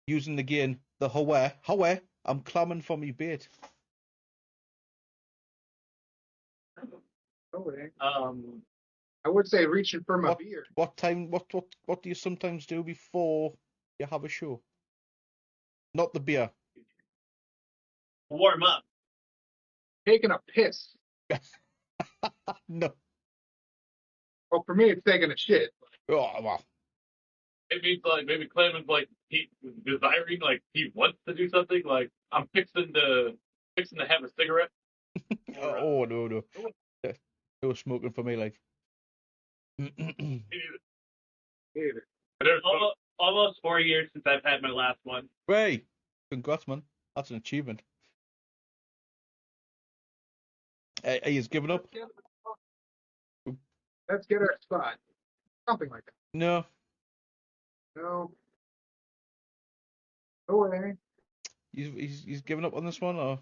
S2: using again the Hawaii. I'm clamming for me bait.
S5: Okay.
S3: Um,
S5: I would say reaching for my
S2: What-
S5: beer.
S2: What do you sometimes do before you have a show? Not the beer.
S3: warm up.
S5: Taking a piss.
S2: No.
S5: Well, for me, it's taking a shit.
S2: Oh well.
S6: Maybe Clement's like he desiring, like he wants to do something. Like I'm fixing to have a cigarette.
S2: Oh no. No smoking for me, like.
S5: Either.
S6: There's
S3: Almost 4 years since I've had my last one.
S2: Hey, congrats, man. That's an achievement. Are you giving up?
S5: Let's get our spot. Something like that.
S2: No.
S5: No. No way.
S2: He's giving up on this one, or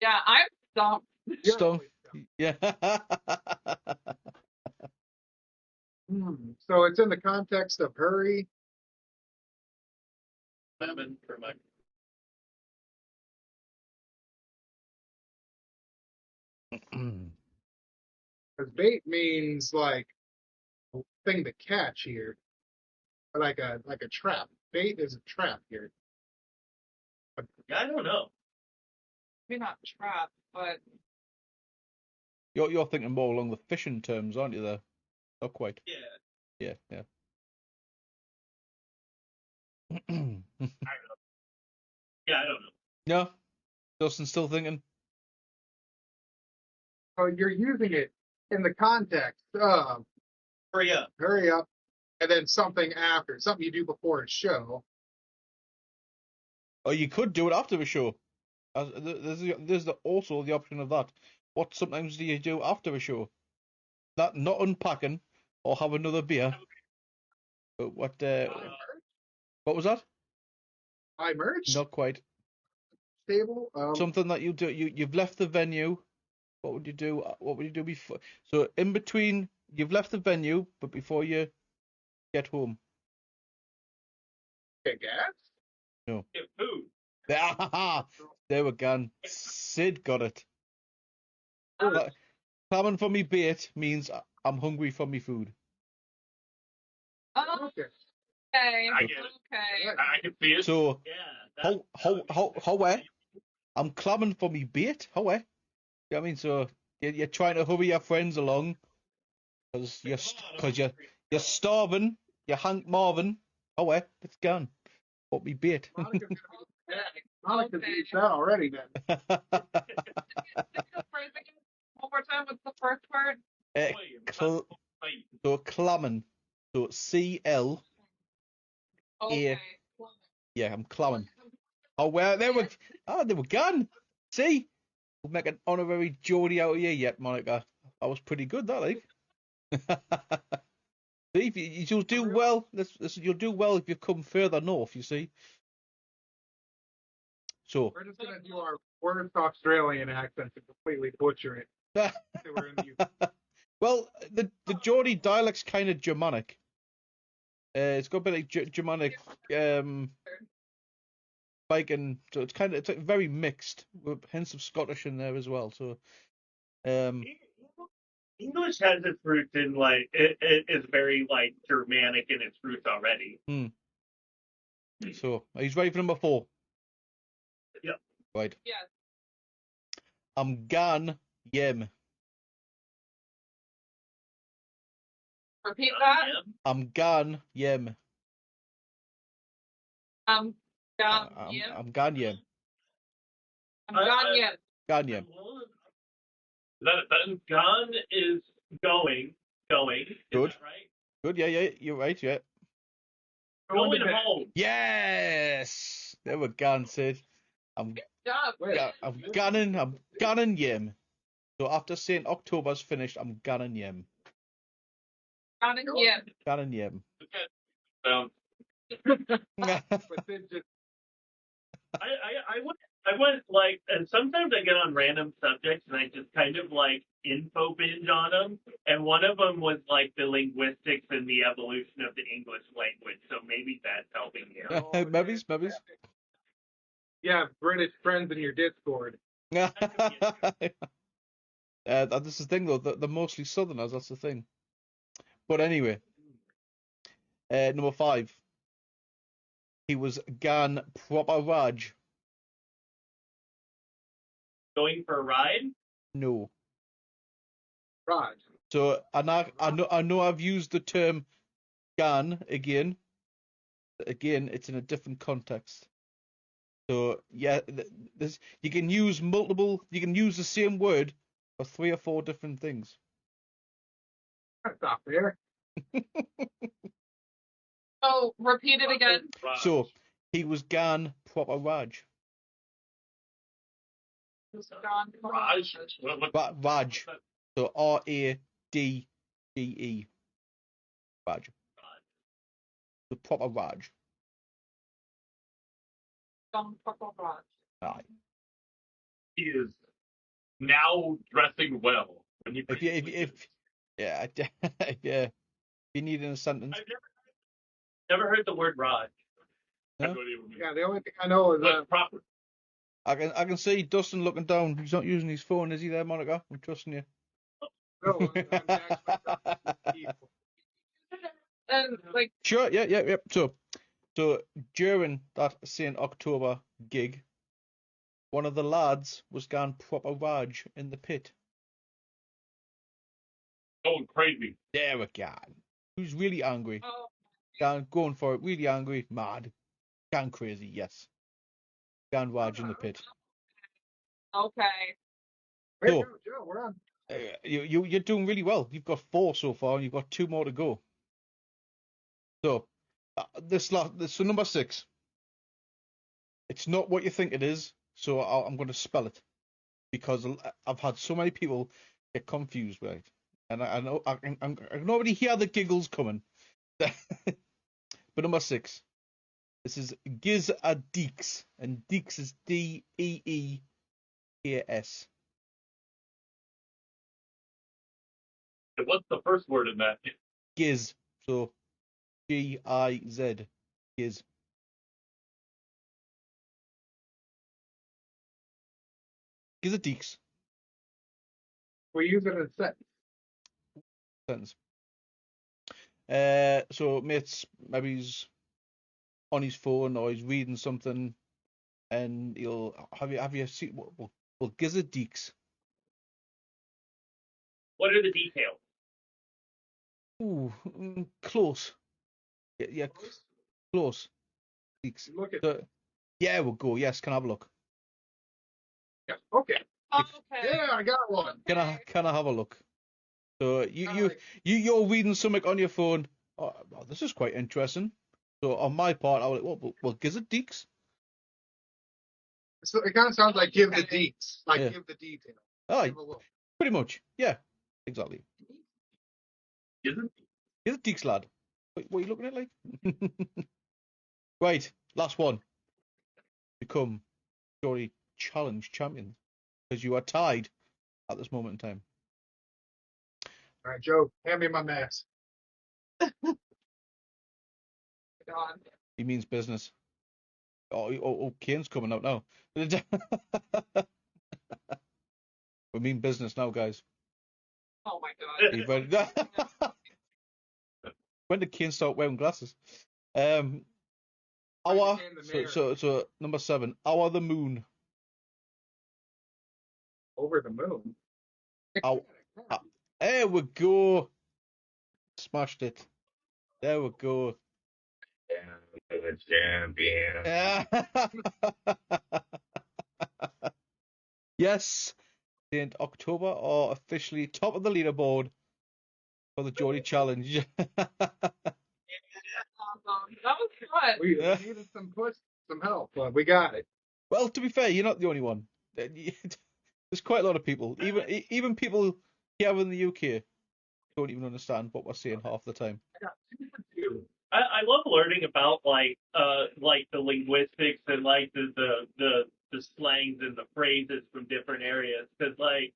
S4: Yeah, I'm stumped.
S5: You're
S2: Stump.
S5: always dumb.
S2: Yeah.
S5: So it's in the context of hurry.
S6: lemon for my.
S5: Because bait means like a thing to catch here. Like a trap. Bait is a trap here.
S3: I don't know.
S4: Maybe not trap, but
S2: You're thinking more along the fishing terms, aren't you? There, not quite.
S3: Yeah.
S2: Yeah.
S3: Yeah, I don't know.
S2: No, Dustin still thinking.
S5: So you're using it in the context of
S3: Hurry up.
S5: hurry up, and then something after, something you do before a show.
S2: Or you could do it after the show. There's also the option of that. What sometimes do you do after a show? Not unpacking or have another beer. But what was that?
S5: Buy merch,
S2: Not quite.
S5: stable.
S2: Something that you do. You've left the venue. What would you do? What would you do before? So in between, you've left the venue, but before you get home.
S5: Get gas.
S3: Get food.
S2: There we go. Sid got it.
S5: Food.
S2: Clamming for me bait means I'm hungry for me food.
S5: Okay.
S4: okay.
S6: I get it.
S4: Okay.
S6: I can see it.
S2: So
S3: Yeah.
S2: how I'm clamming for me bait. How You know what I mean? So you're trying to hurry your friends along because you're starving. You're Hank Marvin. It's gone. What me bait.
S5: Monica's beat that already then.
S4: Say the phrase again one more time. What's the first word?
S2: So clamming. So CL.
S4: Okay.
S2: Yeah, I'm clamming. They were gone. See, we'll make an honorary Geordie out of you yet, Monica. That was pretty good, that like. See, you'll do well. You'll do well if you come further north. You see. So.
S5: We're just gonna do our worst Australian accent to completely butcher it. So we're in the
S2: Well, the Geordie dialect's kind of Germanic. It's got a bit of Germanic, Viking, so it's like very mixed, with hints of Scottish in there as well. So,
S3: English has its roots in like it is very like Germanic in its roots already.
S2: So he's ready for number 4.
S3: Yep.
S2: Right.
S4: Yes.
S2: I'm gone, yem.
S4: Repeat that.
S3: Yeah.
S2: I'm gone, yem.
S4: I'm gone.
S2: I'm gone, yem.
S4: I'm gone yet.
S2: Gone, yem.
S6: Is that a sentence?
S3: Gone is going. Is
S2: Good.
S3: that right?
S2: Good, yeah, you're right, yeah.
S3: Going home.
S2: Yes! There we go, Sid. I'm
S4: Job.
S2: gunning yem. So after St. October's finished, I'm gunning yem.
S4: Gone yet.
S2: Gunning yem.
S6: Sounds
S5: But then just
S3: I went like, and sometimes I get on random subjects and I just kind of like info binge on them. And one of them was like the linguistics and the evolution of the English language. So maybe that's helping you.
S2: Maybe.
S5: yeah, British friends in your Discord.
S2: This is the thing though. They're mostly Southerners. That's the thing. But anyway, number 5. He was Gan Proper Raj.
S3: Going for a ride?
S2: No.
S5: Raj.
S2: So I know I've used the term Gan again. Again, it's in a different context. So yeah, this you can use multiple. You can use the same word for 3 or 4 different things.
S5: That's not fair.
S4: Oh, repeat it again.
S3: Raj.
S2: So he was Gan Proper Raj.
S4: John.
S3: Raj?
S2: Raj. So Radge. Raj. The proper Raj.
S4: John Purple Raj.
S2: Aye.
S6: He is now dressing well. When he
S2: If yeah, you need in a sentence.
S3: I've never heard the word Raj.
S2: No?
S5: Yeah, the only thing I know is
S6: proper.
S2: I can see Dustin looking down. He's not using his phone, is he there, Monica? I'm trusting you.
S5: no, I'm actually
S4: And like,
S2: Sure, yeah. So during that St. October gig, one of the lads was gone proper Raj in the pit.
S6: Going crazy.
S2: There we go. Who's really angry?
S4: oh,
S2: Going for it, really angry, mad, gone crazy, yes. Gone Raj in the pit.
S4: okay.
S5: Hey,
S2: So,
S5: Joe, we're on.
S2: you're doing really well. You've got 4 so far, and you've got 2 more to go. So, so number 6. It's not what you think it is, so I'm going to spell it because I've had so many people get confused, right? And I know I can already hear the giggles coming. But number 6, this is Giz a Deeks, and Deeks is Deeekas.
S6: What's the first word in that?
S2: Giz, so Giz, Giz. Giz a Deeks.
S5: We use it in a sentence.
S2: Sentence. So mates, maybe he's on his phone or he's reading something, and he'll have you seen well Gizzard Deeks.
S3: What are the details?
S2: Ooh, close. Yeah, close. Deeks.
S5: Look at
S2: So, yeah, we'll go. Yes, can I have a look?
S5: yeah. Okay.
S4: Okay.
S5: Yeah, I got one.
S2: Can I have a look? So you're reading something on your phone. Oh, this is quite interesting. So on my part, I will well Gizzard Deeks.
S5: So it kind of sounds like give the
S4: Okay.
S5: deets, like
S2: Yeah.
S5: give the detail.
S2: Aye,
S5: Give a look.
S2: pretty much. Yeah, exactly.
S6: Isn't
S2: Gizzard Deeks, lad. What are you looking at, like? Right, last one. Become Story Challenge champions because you are tied at this moment in time.
S5: All right, Joe, hand me my mask.
S4: God.
S2: He means business. Oh, Kane's coming out now. We mean business now, guys.
S4: Oh my God.
S2: Are you ready? When did Kane start wearing glasses? Hour.
S5: became the mayor.
S2: So number 7. Hour the moon.
S5: Over the moon.
S2: Ow. There we go. Smashed it. There we go.
S6: the champion?
S2: Yes. In October are officially top of the leaderboard for the Geordie Challenge.
S4: Awesome. That was fun.
S5: We needed some push, some help, but we got it.
S2: Well, to be fair, you're not the only one. There's quite a lot of people, even people here in the UK, don't even understand what we're saying half the time.
S5: I got 2 for 2.
S3: I love learning about like the linguistics and like the slangs and the phrases from different areas because like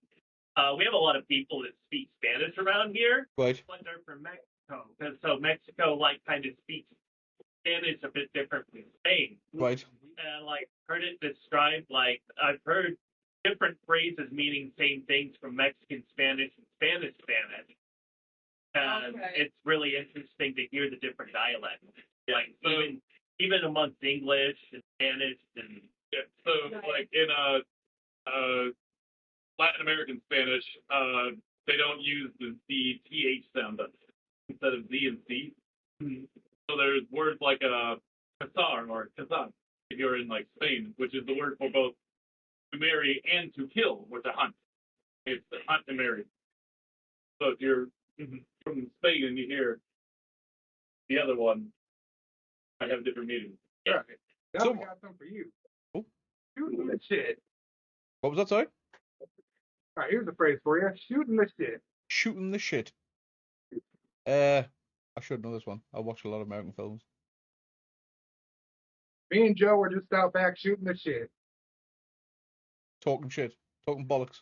S3: we have a lot of people that speak Spanish around here,
S2: Right.
S3: but they're from Mexico, and so Mexico like kind of speaks Spanish a bit different from Spain.
S2: Right.
S3: And like heard it described like I've heard different phrases meaning same things from Mexican Spanish and Spanish Spanish. And
S4: Okay.
S3: it's really interesting to hear the different dialects, like even amongst English and Spanish and
S6: So like in Latin American Spanish, they don't use the th sound instead of z and c. So there's words like cazar or cazan if you're in like Spain, which is the word for both to marry and to kill or to hunt. It's to hunt and marry. So if you're from Spain and you hear the other one, I have different meanings.
S7: All right. Now
S2: So-
S7: we got some for you.
S2: Oh.
S7: Shooting the shit.
S2: What was that, sorry?
S7: All right, here's a phrase for you. Shooting the shit.
S2: Shooting the shit. I should know this one. I watch a lot of American films.
S7: Me and Joe were just out back shooting the shit.
S2: Talking shit. Talking bollocks.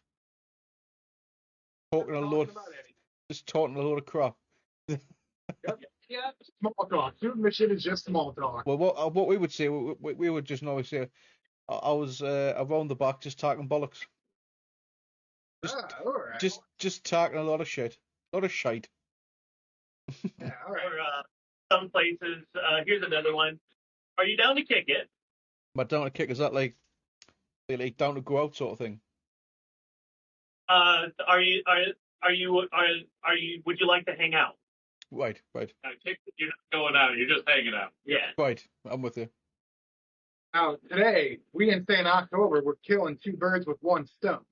S2: Talking a load.
S7: Talking about anything.
S2: Just talking a load of crap.
S4: Yep.
S7: Small talk. Shooting the shit is just small talk.
S2: Well, what we would say, we would just normally say, I was around the back just talking bollocks.
S7: All right.
S2: Just talking a lot of shit. A lot of shite.
S7: Yeah, all right.
S3: or some places. Here's another one. Are you down to kick it?
S2: But down to kick, is that like down to go out sort of thing?
S3: Are you would you like to hang out?
S2: Right.
S6: You're not going out, you're just hanging out.
S3: Yeah.
S2: Right. I'm with you.
S7: Now, today, we in St. October, we're killing two birds with one stone.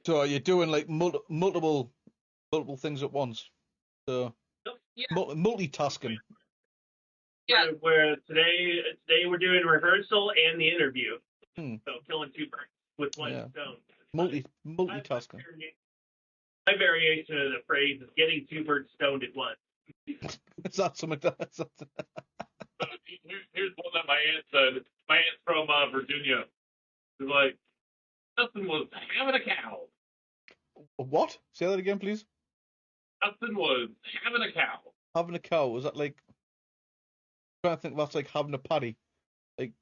S2: So you're doing like multiple things at once. So
S4: Yeah.
S2: multitasking.
S4: Yeah.
S3: Where today we're doing rehearsal and the interview.
S2: Hmm.
S3: So killing two birds with one
S2: Yeah.
S3: stone.
S2: Multitasking.
S3: My variation of the phrase is getting two birds stoned at once.
S2: Is that something that's
S6: Here's one that my aunt said. My aunt's from Virginia. She's like, Justin was having a cow.
S2: what? Say that again, please.
S6: Justin was having a cow.
S2: Having a cow, is that like? I'm trying to think. That's like having a paddy, like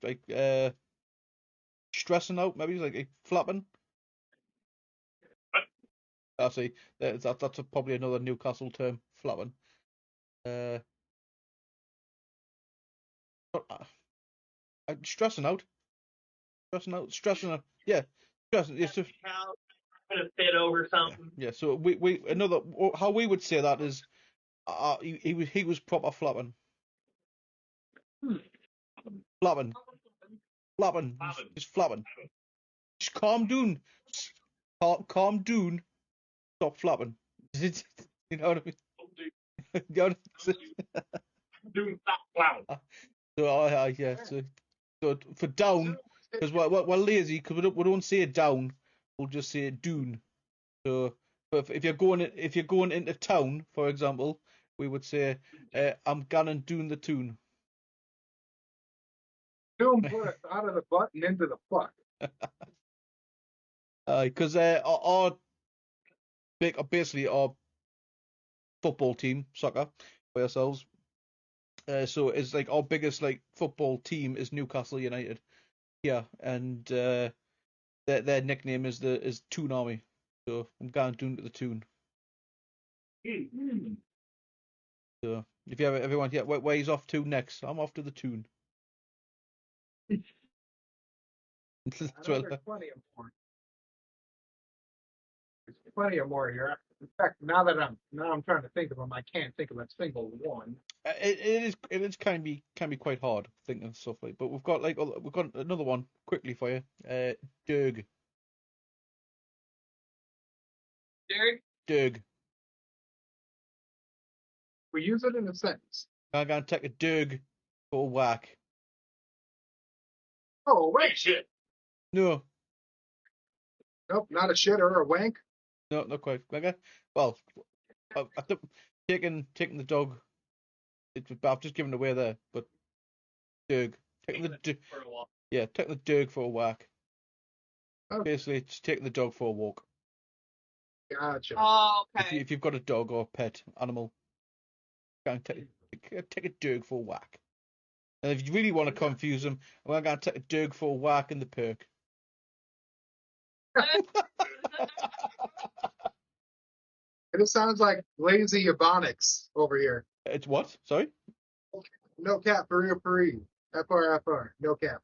S2: stressing out, maybe like flapping. I see. That's probably another Newcastle term, flapping. Stressing out. Yeah, stressing. It's just,
S3: Cow gonna fit over something.
S2: yeah. So we another how we would say that is, he was proper flapping. Flapping.
S6: Flapping.
S2: Just flapping. Just calm down. Calm down. Stop flapping. You know what I mean? You know what I mean?
S6: Doing stop clown.
S2: So yeah. So for down, because we're lazy, because we don't say it down, we'll just say it doon. So but if you're going into town, for example, we would say I'm ganning doon the tune.
S7: Doom put us out of the butt and into the fuck.
S2: Because basically our football team, soccer, for ourselves. So it's like our biggest like football team is Newcastle United. Yeah, and their nickname is Toon Army. So I'm going doon to the Toon. So if you ever want, yeah, where he's off to next, I'm off to the Toon.
S7: I know there's plenty of more. There's plenty of more here. In fact, now I'm trying to think of them, I can't think of a single one.
S2: It is can be quite hard thinking of stuff like. But we've got another one quickly for you. Derg.
S4: Derek?
S2: Derg.
S7: We use it in a sentence.
S2: I'm gonna take a Derg for a whack.
S7: Oh,
S6: Hey,
S7: wait.
S6: shit.
S2: No,
S7: Nope, not a shit or a wank.
S2: No, not quite. Okay. Well, I think taking the dog. I've just given away there, but Dirk taking
S3: For a while.
S2: taking the Dirk for a whack.
S5: Oh.
S2: Basically, it's taking the dog for a walk.
S5: Gotcha.
S4: Oh,
S2: If
S4: okay.
S2: you've got a dog or a pet animal, go and take a Dirk for a whack. And if you really want to confuse them, I'm going to take a Dirk for a whack in the perk.
S5: It sounds like lazy ebonics over here.
S2: It's what? Sorry?
S5: No cap, for real, for real. FR, no cap.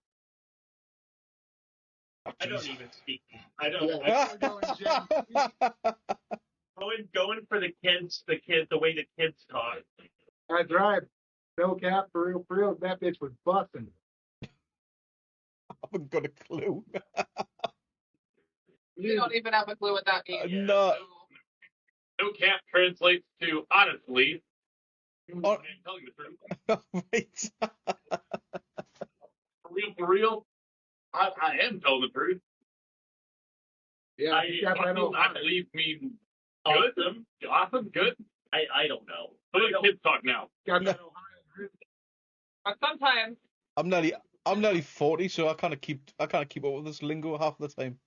S3: I don't
S2: Jeez.
S3: even speak. I don't.
S5: Yeah, we're going Gen Z.
S3: Going for the kids, the way the kids talk.
S5: That's right. No cap, for real. That bitch was busting.
S2: I haven't got a clue.
S4: You don't even have a clue what that means.
S2: No.
S6: No cap translates to honestly.
S2: Oh.
S6: I'm telling the truth.
S2: Right.
S6: For real. I am telling the truth.
S5: Yeah, you got that old
S6: I believe me. Good. Awesome. Good.
S3: I don't know.
S6: So let the kids talk now.
S5: got that Ohio grit.
S4: But sometimes,
S2: I'm nearly 40, so I kind of keep up with this lingo half the time.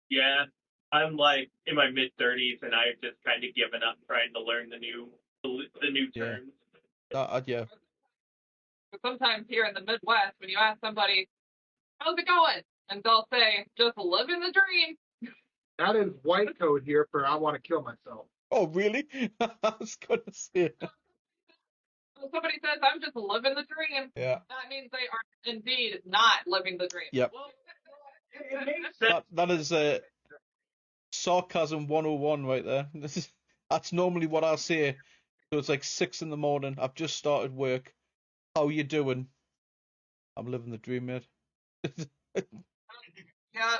S3: Yeah, I'm like in my mid-30s, and I've just kind of given up trying to learn the new
S2: Yeah.
S3: terms.
S2: Yeah.
S4: but sometimes here in the Midwest, when you ask somebody, "How's it going?" and they'll say, "Just living the dream."
S5: That is white code here for I want to kill myself.
S2: Oh, really? I was gonna say.
S4: When somebody says, "I'm just living the dream,"
S2: Yeah.
S4: that means they are indeed not living the dream.
S2: Yep.
S3: Well, it makes sense.
S2: That is sarcasm 101 right there. That's normally what I say. So it's like 6 in the morning. I've just started work. How you doing? I'm living the dream, mate.
S4: Yeah.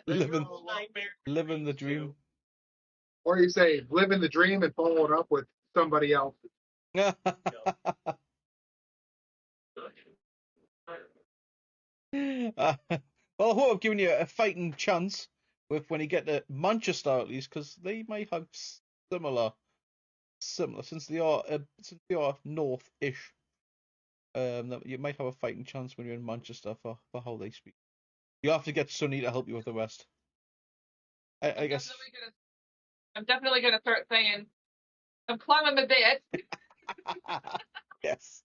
S2: living
S3: Nightmare.
S2: the dream.
S5: Or you say, living the dream and follow it up with somebody else.
S2: Well, I hope I've given you a fighting chance with when you get to Manchester at least, because they might have similar since they are north-ish. That you might have a fighting chance when you're in Manchester for how they speak. You have to get Sonny to help you with the rest. I guess.
S4: I'm definitely gonna start saying, "I'm climbing the bit."
S2: Yes.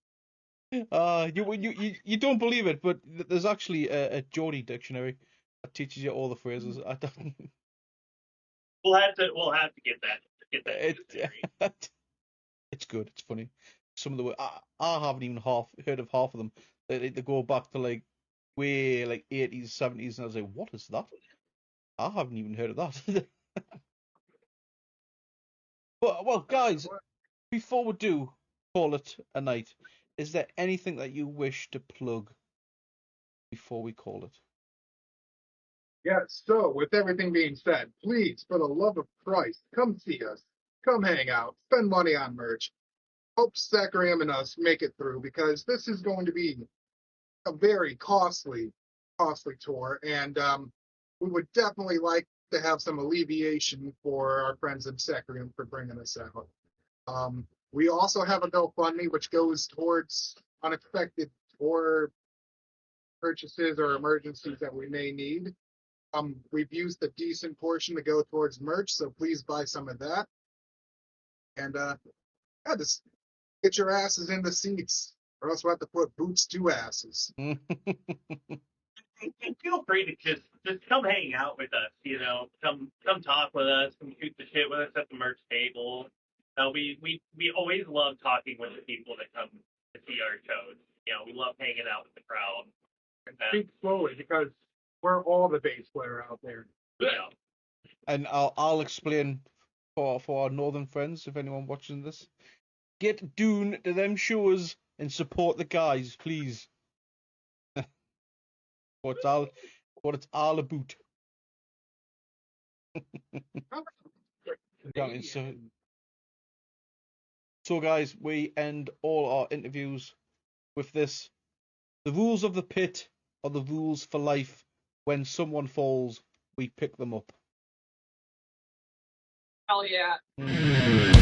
S2: You don't believe it, but there's actually a Geordie dictionary that teaches you all the phrases. I don't.
S3: We'll have to get that.
S2: It's good. It's funny. Some of the I haven't even heard of half of them. They go back to like way like 80s, 70s, and I was like, what is that? I haven't even heard of that. But well, guys, before we do call it a night, is there anything that you wish to plug before we call it?
S5: Yes, so with everything being said, please, for the love of Christ, come see us. Come hang out. Spend money on merch. Hope Secreum and us make it through because this is going to be a very costly tour. And we would definitely like to have some alleviation for our friends at Secreum for bringing us out. We also have a GoFundMe, which goes towards unexpected tour purchases or emergencies that we may need. We've used a decent portion to go towards merch, so please buy some of that. And just get your asses in the seats, or else we'll have to put boots to asses.
S3: And feel free to just come hang out with us. Come talk with us. Come shoot the shit with us at the merch table. We always love talking with the people that come to see our shows. We love hanging out with the crowd.
S7: Speak slowly because we're all the bass player out there.
S3: Yeah.
S2: And I'll explain for our northern friends, if anyone watching this. Get down to them shows and support the guys, please. what it's all about. So guys, we end all our interviews with this. The rules of the pit are the rules for life. When someone falls, we pick them up.
S4: Hell yeah.